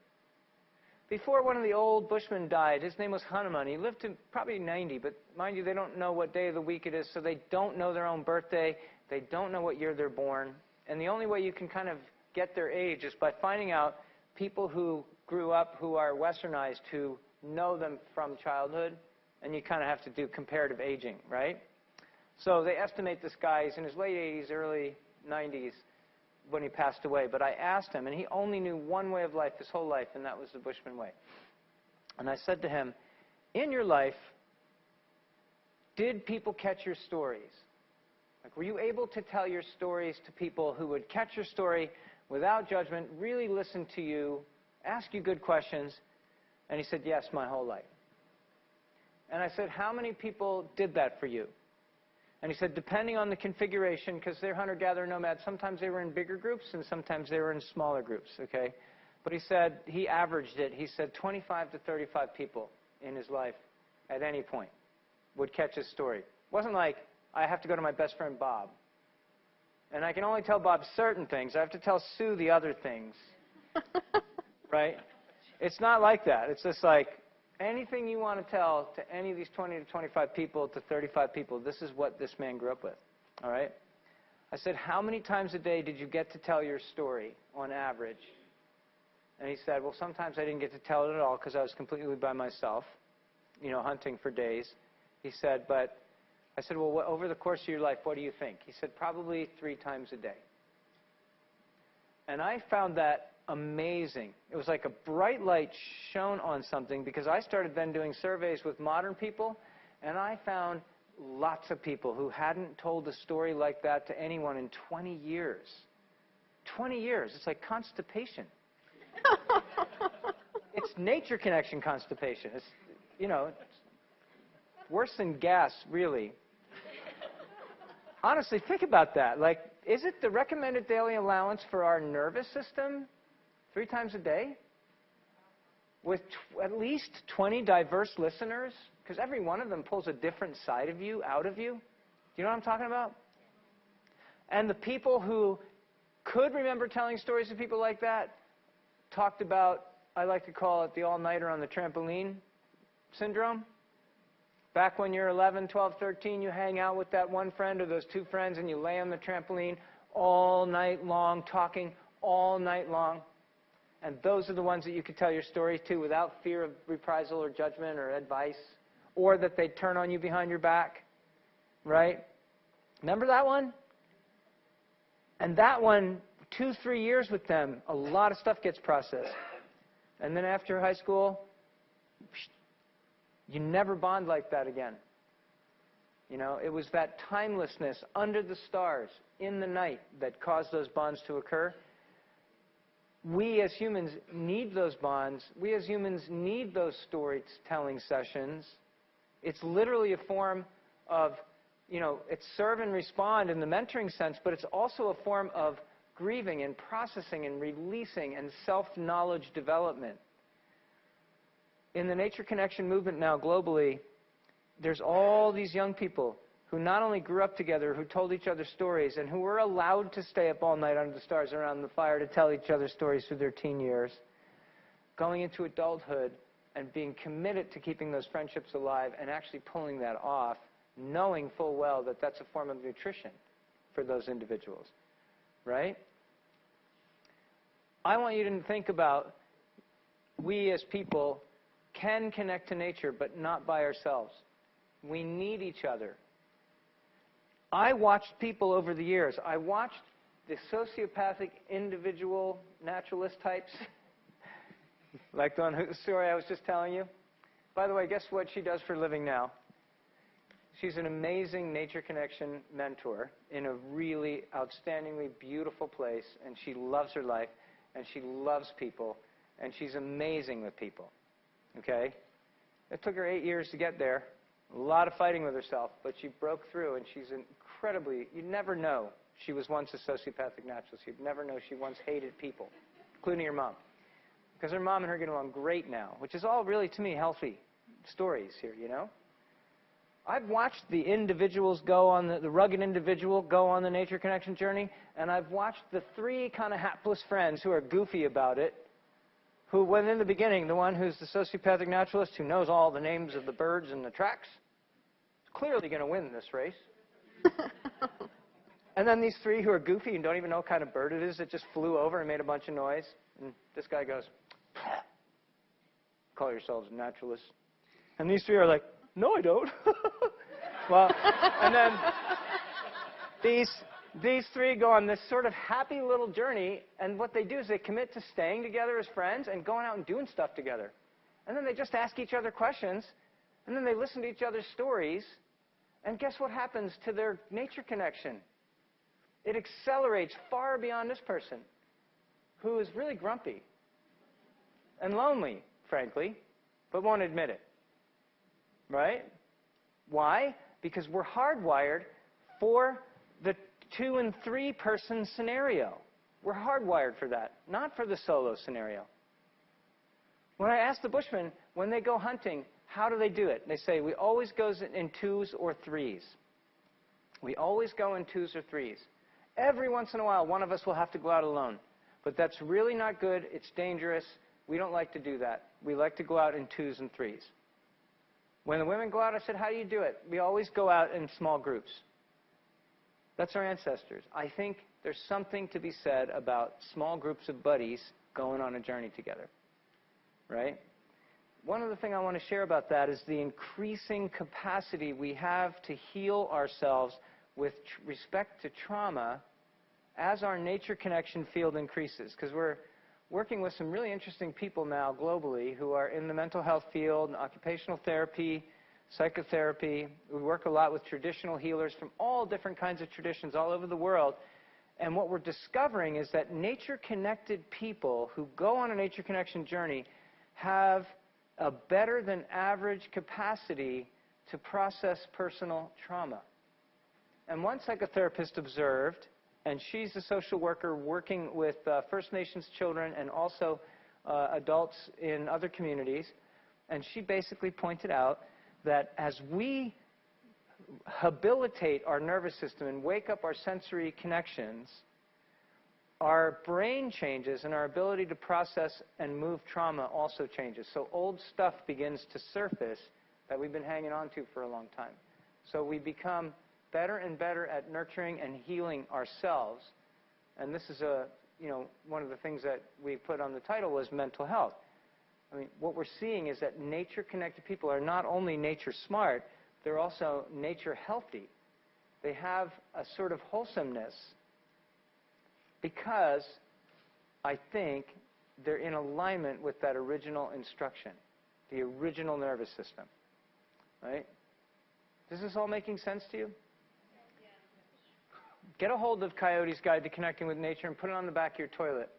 Before one of the old Bushmen died, his name was Hanuman. He lived to probably 90, but mind you, they don't know what day of the week it is, so they don't know their own birthday. They don't know what year they're born. And the only way you can kind of get their age is by finding out people who grew up who are westernized, who know them from childhood, and you kind of have to do comparative aging, right? So they estimate this guy, he's in his late 80s, early 90s, when he passed away. But I asked him, and he only knew one way of life his whole life, and that was the Bushman way. And I said to him, in your life, did people catch your stories? Like, were you able to tell your stories to people who would catch your story without judgment, really listen to you, ask you good questions? And he said, yes, my whole life. And I said, how many people did that for you? And he said, depending on the configuration, because they're hunter-gatherer nomads, sometimes they were in bigger groups and sometimes they were in smaller groups, okay? But he said, he averaged it. He said 25 to 35 people in his life at any point would catch his story. It wasn't like, I have to go to my best friend Bob. And I can only tell Bob certain things. I have to tell Sue the other things, right? It's not like that. It's just like, anything you want to tell to any of these 20 to 25 people to 35 people, this is what this man grew up with, all right? I said, how many times a day did you get to tell your story on average? And he said, well, sometimes I didn't get to tell it at all because I was completely by myself, hunting for days. He said, but I said, well, over the course of your life, what do you think? He said, probably 3 times a day. And I found that amazing. It was like a bright light shone on something, because I started then doing surveys with modern people, and I found lots of people who hadn't told a story like that to anyone in 20 years. 20 years. It's like constipation. It's nature connection constipation. It's, it's worse than gas, really. Honestly, think about that. Like, is it the recommended daily allowance for our nervous system 3 times a day? With at least 20 diverse listeners? Because every one of them pulls a different side of you out of you. Do you know what I'm talking about? And the people who could remember telling stories to people like that talked about, I like to call it the all-nighter on the trampoline syndrome. Back when you're 11, 12, 13, you hang out with that one friend or those 2 friends, and you lay on the trampoline all night long, talking all night long. And those are the ones that you could tell your stories to without fear of reprisal or judgment or advice, or that they'd turn on you behind your back, right? Remember that one? And that one, 2-3 years with them, a lot of stuff gets processed. And then after high school, you never bond like that again. You know, it was that timelessness under the stars in the night that caused those bonds to occur. We as humans need those bonds. We as humans need those storytelling sessions. It's literally a form of, you know, it's serve and respond in the mentoring sense, but it's also a form of grieving and processing and releasing and self-knowledge development. In the Nature Connection movement now globally, there's all these young people who not only grew up together, who told each other stories, and who were allowed to stay up all night under the stars around the fire to tell each other stories through their teen years, going into adulthood and being committed to keeping those friendships alive and actually pulling that off, knowing full well that that's a form of nutrition for those individuals, right? I want you to think about we as people can connect to nature, but not by ourselves. We need each other. I watched people over the years. I watched the sociopathic individual naturalist types, like the one whose story I was just telling you. By the way, guess what she does for a living now? She's an amazing Nature Connection mentor in a really outstandingly beautiful place, and she loves her life, and she loves people, and she's amazing with people. Okay? It took her 8 years to get there. A lot of fighting with herself, but she broke through, and she's incredibly, you'd never know she was once a sociopathic naturalist. You'd never know she once hated people, including her mom. Because her mom and her get along great now, which is all really, to me, healthy stories here, you know? I've watched the individuals go on, the rugged individual go on the Nature Connection journey, and I've watched the 3 kind of hapless friends who are goofy about it, who, when in the beginning, the one who's the sociopathic naturalist who knows all the names of the birds and the tracks, is clearly going to win this race. And then these 3 who are goofy and don't even know what kind of bird it is that just flew over and made a bunch of noise. And this guy goes, call yourselves naturalists. And these 3 are like, no, I don't. Well, and then these 3 go on this sort of happy little journey, and what they do is they commit to staying together as friends and going out and doing stuff together. And then they just ask each other questions, and then they listen to each other's stories, and guess what happens to their nature connection? It accelerates far beyond this person, who is really grumpy and lonely, frankly, but won't admit it. Right? Why? Because we're hardwired for the 2- and 3-person scenario. We're hardwired for that, not for the solo scenario. When I ask the Bushmen, when they go hunting, how do they do it? They say, we always go in 2s or 3s. We always go in 2s or 3s. Every once in a while, one of us will have to go out alone. But that's really not good. It's dangerous. We don't like to do that. We like to go out in 2s and 3s. When the women go out, I said, how do you do it? We always go out in small groups. That's our ancestors. I think there's something to be said about small groups of buddies going on a journey together. Right? One other thing I want to share about that is the increasing capacity we have to heal ourselves with respect to trauma as our nature connection field increases. Because we're working with some really interesting people now globally who are in the mental health field, occupational therapy, psychotherapy. We work a lot with traditional healers from all different kinds of traditions all over the world. And what we're discovering is that nature-connected people who go on a nature connection journey have a better than average capacity to process personal trauma. And one psychotherapist observed, and she's a social worker working with First Nations children and also adults in other communities. And she basically pointed out that as we habilitate our nervous system and wake up our sensory connections, our brain changes and our ability to process and move trauma also changes. So old stuff begins to surface that we've been hanging on to for a long time. So we become better and better at nurturing and healing ourselves. And this is a one of the things that we put on the title was mental health. I mean, what we're seeing is that nature-connected people are not only nature smart, they're also nature healthy. They have a sort of wholesomeness because I think they're in alignment with that original instruction, the original nervous system, right? Is this all making sense to you? Get a hold of Coyote's Guide to Connecting with Nature and put it on the back of your toilet.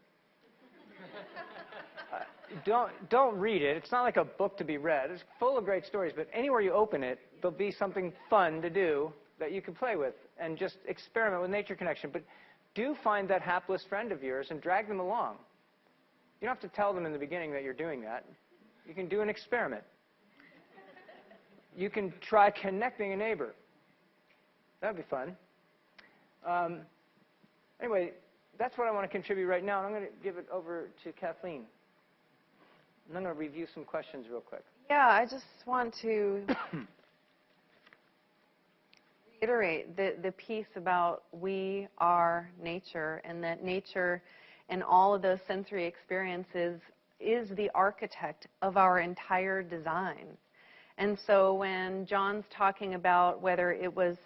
Don't read it. It's not like a book to be read. It's full of great stories, but anywhere you open it, there'll be something fun to do that you can play with and just experiment with nature connection. But do find that hapless friend of yours and drag them along. You don't have to tell them in the beginning that you're doing that. You can do an experiment. You can try connecting a neighbor. That would be fun. Anyway, that's what I want to contribute right now. And I'm going to give it over to Kathleen. And I'm going to review some questions real quick. Yeah, I just want to reiterate the piece about we are nature, and that nature and all of those sensory experiences is the architect of our entire design. And so when John's talking about whether it was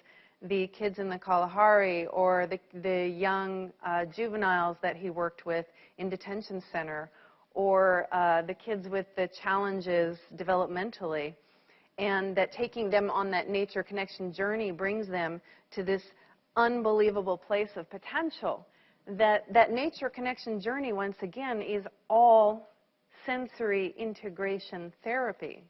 the kids in the Kalahari or the young juveniles that he worked with in detention center, or the kids with the challenges developmentally, and that taking them on that nature connection journey brings them to this unbelievable place of potential, that nature connection journey, once again, is all sensory integration therapy.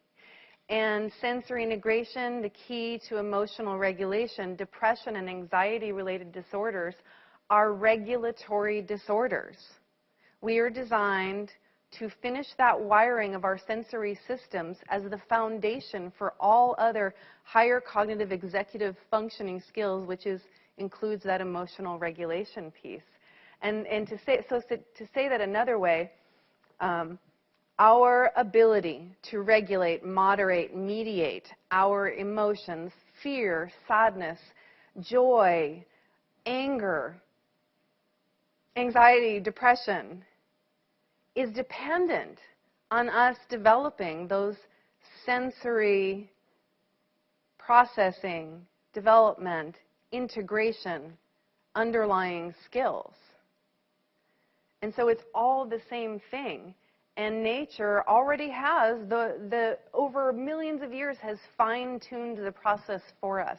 And sensory integration, the key to emotional regulation, depression and anxiety-related disorders are regulatory disorders. We are designed to finish that wiring of our sensory systems as the foundation for all other higher cognitive executive functioning skills, which includes that emotional regulation piece. And to say that another way, our ability to regulate, moderate, mediate our emotions, fear, sadness, joy, anger, anxiety, depression, is dependent on us developing those sensory processing, development, integration, underlying skills. And so it's all the same thing. And nature already has, over millions of years, has fine-tuned the process for us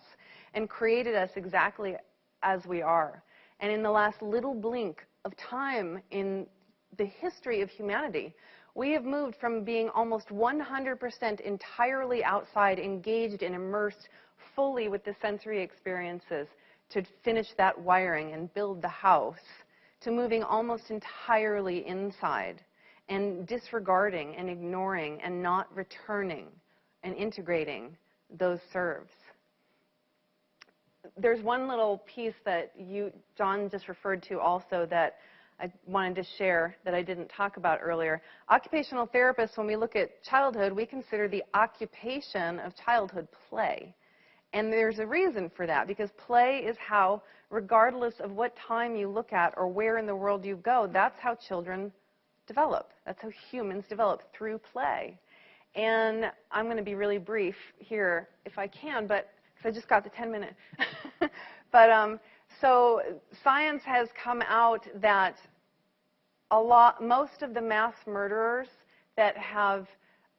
and created us exactly as we are. And in the last little blink of time in the history of humanity, we have moved from being almost 100% entirely outside, engaged and immersed fully with the sensory experiences to finish that wiring and build the house, to moving almost entirely inside and disregarding and ignoring and not returning and integrating those serves. There's one little piece that John just referred to also that I wanted to share that I didn't talk about earlier. Occupational therapists, when we look at childhood, we consider the occupation of childhood play. And there's a reason for that, because play is how, regardless of what time you look at or where in the world you go, that's how children develop. That's how humans develop, through play. And I'm going to be really brief here if I can, but because I just got the 10-minute. But so science has come out that most of the mass murderers that have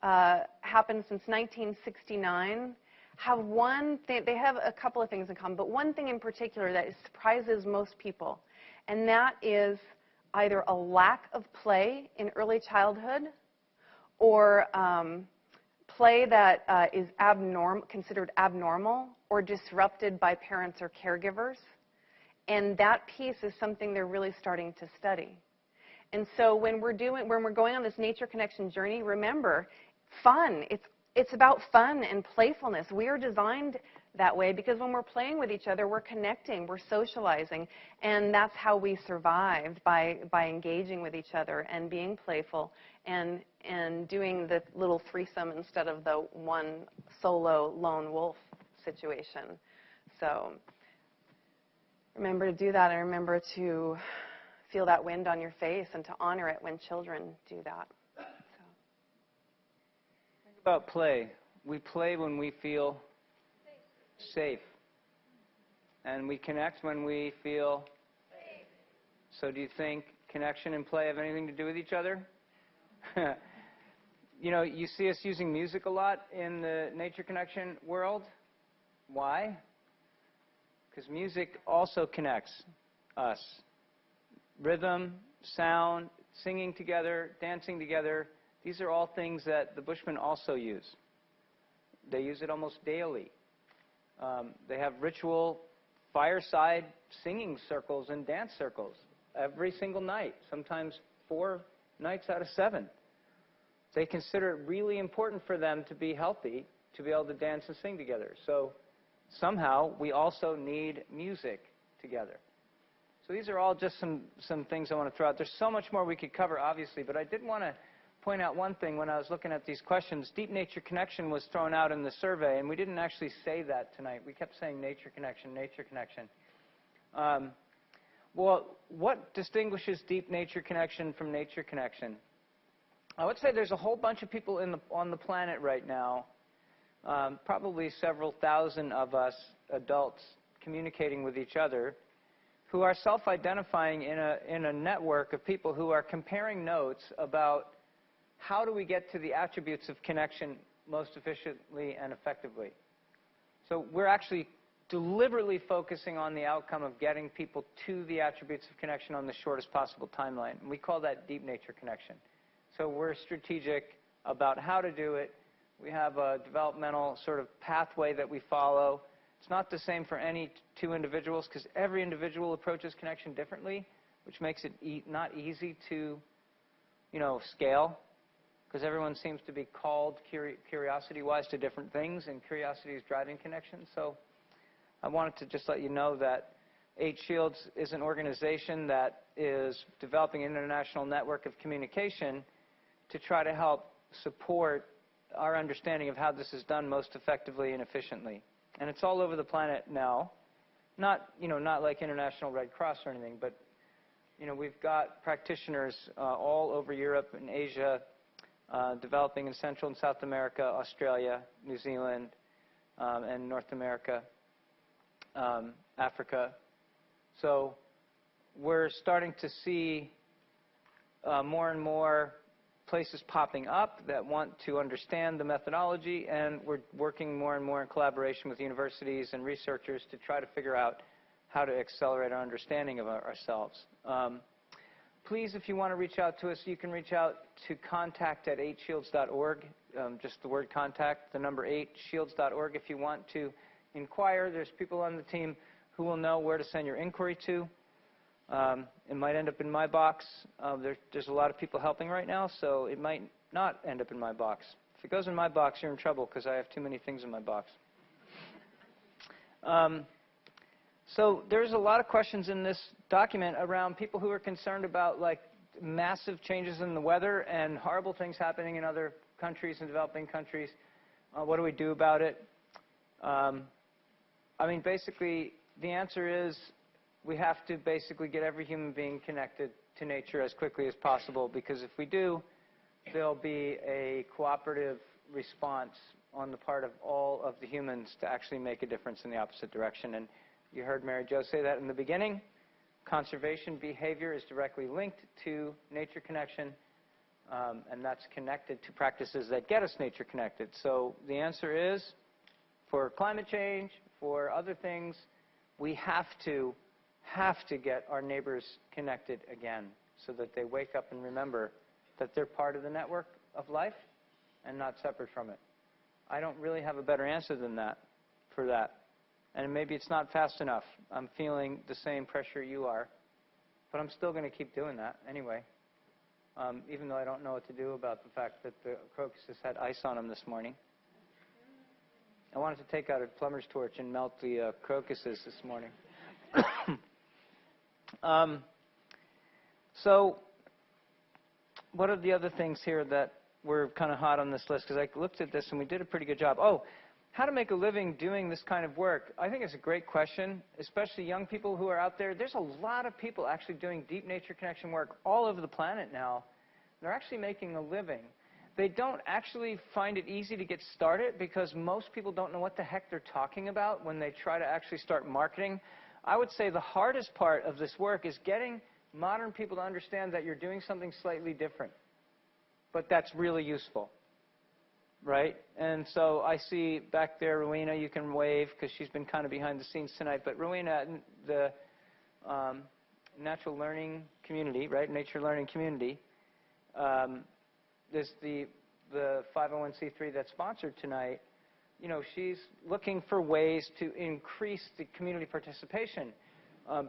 happened since 1969 have one thing. They have a couple of things in common, but one thing in particular that surprises most people, and that is either a lack of play in early childhood, or play that is considered abnormal or disrupted by parents or caregivers. And that piece is something they're really starting to study. And so when we're going on this nature connection journey, remember, fun. It's about fun and playfulness. We are designed that way because when we're playing with each other, we're connecting, we're socializing, and that's how we survived, by engaging with each other and being playful and doing the little threesome instead of the one solo lone wolf situation. So remember to do that, and remember to feel that wind on your face and to honor it when children do that. So. Think about play. We play when we feel safe. And we connect when we feel safe. So do you think connection and play have anything to do with each other? You know, you see us using music a lot in the nature connection world. Why? Because music also connects us. Rhythm, sound, singing together, dancing together, these are all things that the Bushmen also use. They use it almost daily. They have ritual fireside singing circles and dance circles every single night, sometimes 4 nights out of 7. They consider it really important for them to be healthy, to be able to dance and sing together. So somehow we also need music together. So these are all just some things I want to throw out. There's so much more we could cover, obviously, but I did want to point out one thing when I was looking at these questions. Deep nature connection was thrown out in the survey, and we didn't actually say that tonight. We kept saying nature connection, nature connection. Well, what distinguishes deep nature connection from nature connection? I would say there's a whole bunch of people on the planet right now, probably several thousand of us adults communicating with each other, who are self-identifying in a network of people who are comparing notes about how do we get to the attributes of connection most efficiently and effectively. So we're actually deliberately focusing on the outcome of getting people to the attributes of connection on the shortest possible timeline. And we call that deep nature connection. So we're strategic about how to do it. We have a developmental sort of pathway that we follow. It's not the same for any 2 individuals because every individual approaches connection differently, which makes it not easy to, scale, because everyone seems to be called curiosity-wise to different things, and curiosity is driving connection. So I wanted to just let you know that 8 Shields is an organization that is developing an international network of communication to try to help support our understanding of how this is done most effectively and efficiently. And it's all over the planet now. Not like International Red Cross or anything, but, we've got practitioners all over Europe and Asia, developing in Central and South America, Australia, New Zealand, and North America, Africa. So we're starting to see more and more places popping up that want to understand the methodology, and we're working more and more in collaboration with universities and researchers to try to figure out how to accelerate our understanding of ourselves. Please, if you want to reach out to us, you can reach out to contact@8shields.org, just the word contact, the number 8shields.org. If you want to inquire, there's people on the team who will know where to send your inquiry to. It might end up in my box. There's a lot of people helping right now, so it might not end up in my box. If it goes in my box, you're in trouble because I have too many things in my box. So there's a lot of questions in this document around people who are concerned about massive changes in the weather and horrible things happening in other countries and developing countries. What do we do about it? Basically, the answer is we have to basically get every human being connected to nature as quickly as possible, because if we do, there'll be a cooperative response on the part of all of the humans to actually make a difference in the opposite direction. And you heard Mary Jo say that in the beginning. Conservation behavior is directly linked to nature connection, and that's connected to practices that get us nature connected. So the answer is, for climate change, for other things, we have to get our neighbors connected again so that they wake up and remember that they're part of the network of life and not separate from it. I don't really have a better answer than that for that. And maybe it's not fast enough. I'm feeling the same pressure you are. But I'm still going to keep doing that anyway, even though I don't know what to do about the fact that the crocuses had ice on them this morning. I wanted to take out a plumber's torch and melt the crocuses this morning. So what are the other things here that were kind of hot on this list? Because I looked at this and we did a pretty good job. Oh, how to make a living doing this kind of work, I think it's a great question, especially young people who are out there. There's a lot of people actually doing deep nature connection work all over the planet now. They're actually making a living. They don't actually find it easy to get started because most people don't know what the heck they're talking about when they try to actually start marketing. I would say the hardest part of this work is getting modern people to understand that you're doing something slightly different, but that's really useful. Right? And so I see back there, Rowena, you can wave because she's been kind of behind the scenes tonight. But Rowena, the natural learning community, right, nature learning community, is the 501c3 that's sponsored tonight. You know, she's looking for ways to increase the community participation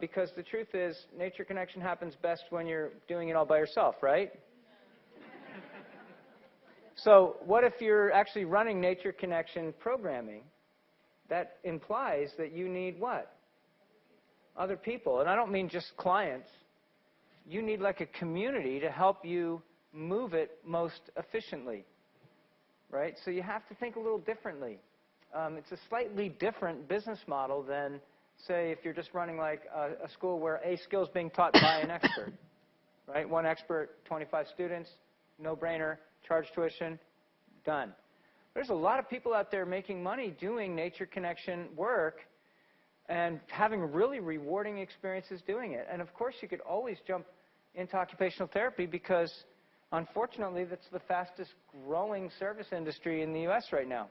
because the truth is nature connection happens best when you're doing it all by yourself, right? So what if you're actually running nature connection programming? That implies that you need what? Other people. And I don't mean just clients. You need like a community to help you move it most efficiently. Right? So you have to think a little differently. It's a slightly different business model than, say, if you're just running like a school where a skill is being taught by an expert. Right? One expert, 25 students, no-brainer. Charge tuition, done. There's a lot of people out there making money doing nature connection work and having really rewarding experiences doing it. And of course, you could always jump into occupational therapy because, unfortunately, that's the fastest growing service industry in the U.S. right now.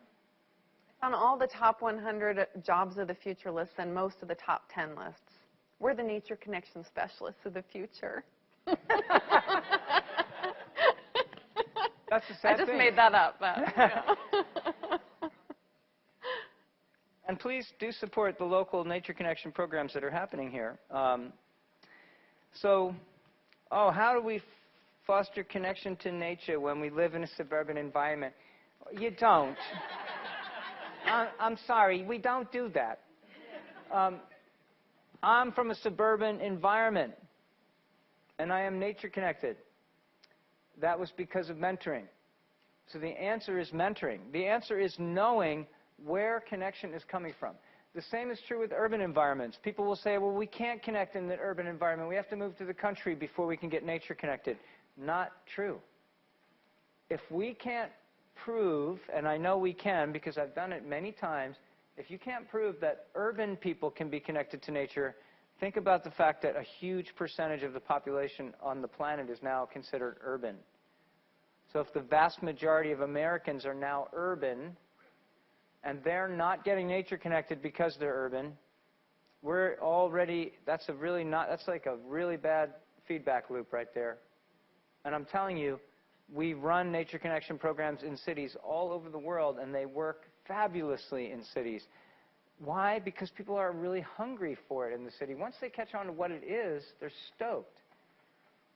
On all the top 100 jobs of the future lists and most of the top 10 lists, we're the nature connection specialists of the future. That's a sad I just thing. made that up. But, yeah. And please do support the local nature connection programs that are happening here. How do we foster connection to nature when we live in a suburban environment? You don't. I'm sorry, we don't do that. I'm from a suburban environment, and I am nature connected. That was because of mentoring. So the answer is mentoring. The answer is knowing where connection is coming from. The same is true with urban environments. People will say, well, we can't connect in the urban environment. We have to move to the country before we can get nature connected. Not true. If we can't prove, and I know we can because I've done it many times, if you can't prove that urban people can be connected to nature, think about the fact that a huge percentage of the population on the planet is now considered urban. So if the vast majority of Americans are now urban, and they're not getting nature connected because they're urban, we're already, that's like a really bad feedback loop right there. And I'm telling you, we run nature connection programs in cities all over the world, and they work fabulously in cities. Why? Because people are really hungry for it in the city. Once they catch on to what it is, they're stoked.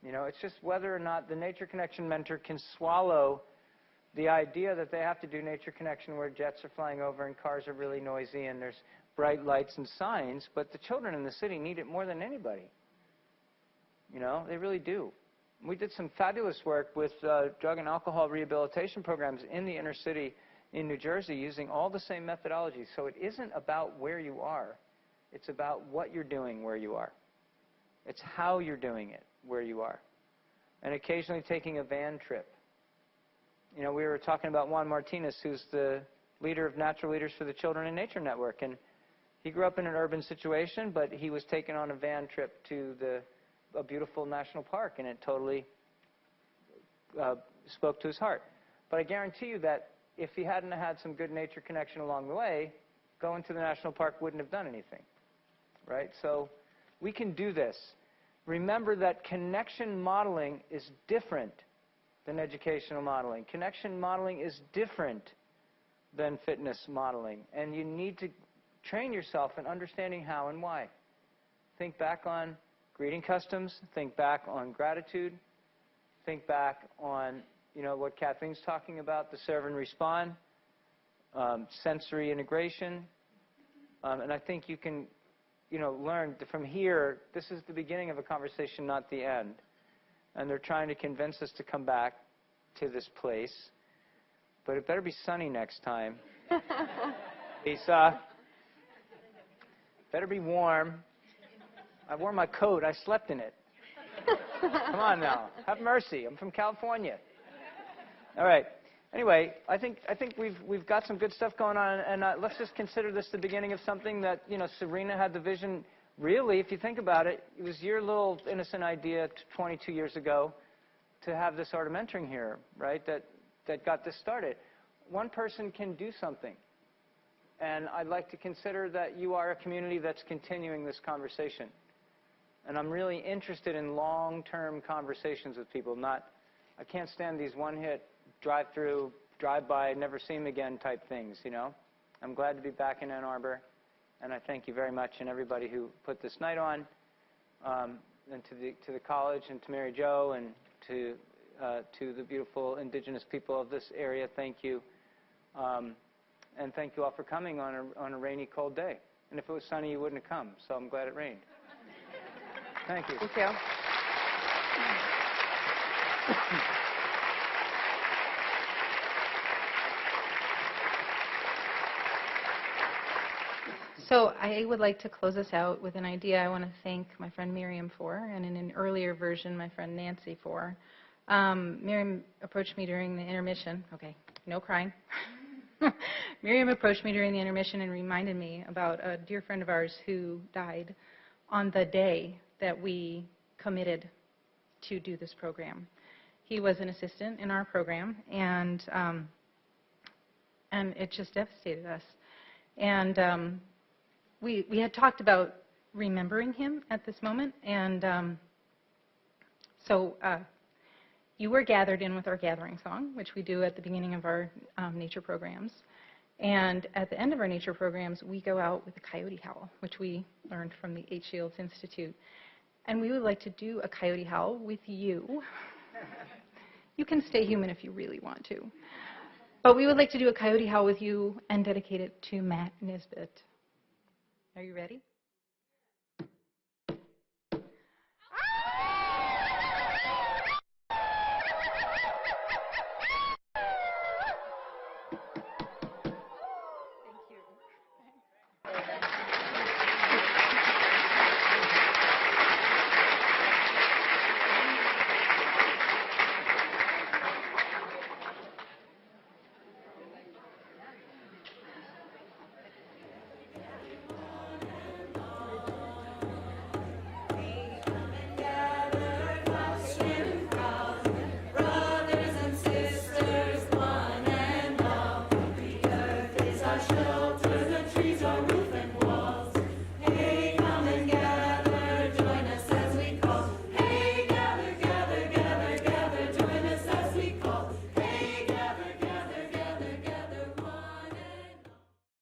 You know, it's just whether or not the nature connection mentor can swallow the idea that they have to do nature connection where jets are flying over and cars are really noisy and there's bright lights and signs, but the children in the city need it more than anybody. You know, they really do. We did some fabulous work with drug and alcohol rehabilitation programs in the inner city in New Jersey using all the same methodologies. So it isn't about where you are. It's about what you're doing where you are. It's how you're doing it where you are. And occasionally taking a van trip. You know, we were talking about Juan Martinez, who's the leader of Natural Leaders for the Children in Nature Network. And he grew up in an urban situation, but he was taken on a van trip to a beautiful national park, and it totally spoke to his heart. But I guarantee you that if he hadn't had some good nature connection along the way, going to the national park wouldn't have done anything. Right? So we can do this. Remember that connection modeling is different than educational modeling. Connection modeling is different than fitness modeling. And you need to train yourself in understanding how and why. Think back on greeting customs. Think back on gratitude. Think back on, you know, what Kathleen's talking about, the serve and respond, sensory integration. And I think you can, you know, learn from here. This is the beginning of a conversation, not the end. And they're trying to convince us to come back to this place. But it better be sunny next time. Lisa. Better be warm. I wore my coat. I slept in it. Come on now. Have mercy. I'm from California. All right. Anyway, I think we've got some good stuff going on, and let's just consider this the beginning of something that, you know, Serena had the vision. Really, if you think about it, it was your little innocent idea 22 years ago to have this art of mentoring here, right? That got this started. One person can do something. And I'd like to consider that you are a community that's continuing this conversation. And I'm really interested in long-term conversations with people. I can't stand these one-hit, drive-through, drive-by, never see them again type things, you know. I'm glad to be back in Ann Arbor. And I thank you very much and everybody who put this night on. And to the college and to Mary Jo and to the beautiful indigenous people of this area, thank you. And thank you all for coming on a rainy, cold day. And if it was sunny, you wouldn't have come. So I'm glad it rained. Thank you. Thank you. So I would like to close us out with an idea I want to thank my friend Miriam for, and in an earlier version, my friend Nancy for. Miriam approached me during the intermission. Okay, no crying. Miriam approached me during the intermission and reminded me about a dear friend of ours who died on the day that we committed to do this program. He was an assistant in our program, and it just devastated us. And we had talked about remembering him at this moment, and so you were gathered in with our gathering song, which we do at the beginning of our nature programs. And at the end of our nature programs, we go out with a coyote howl, which we learned from the H. Shields Institute. And we would like to do a coyote howl with you. You can stay human if you really want to. But we would like to do a coyote howl with you and dedicate it to Matt Nisbet. Are you ready?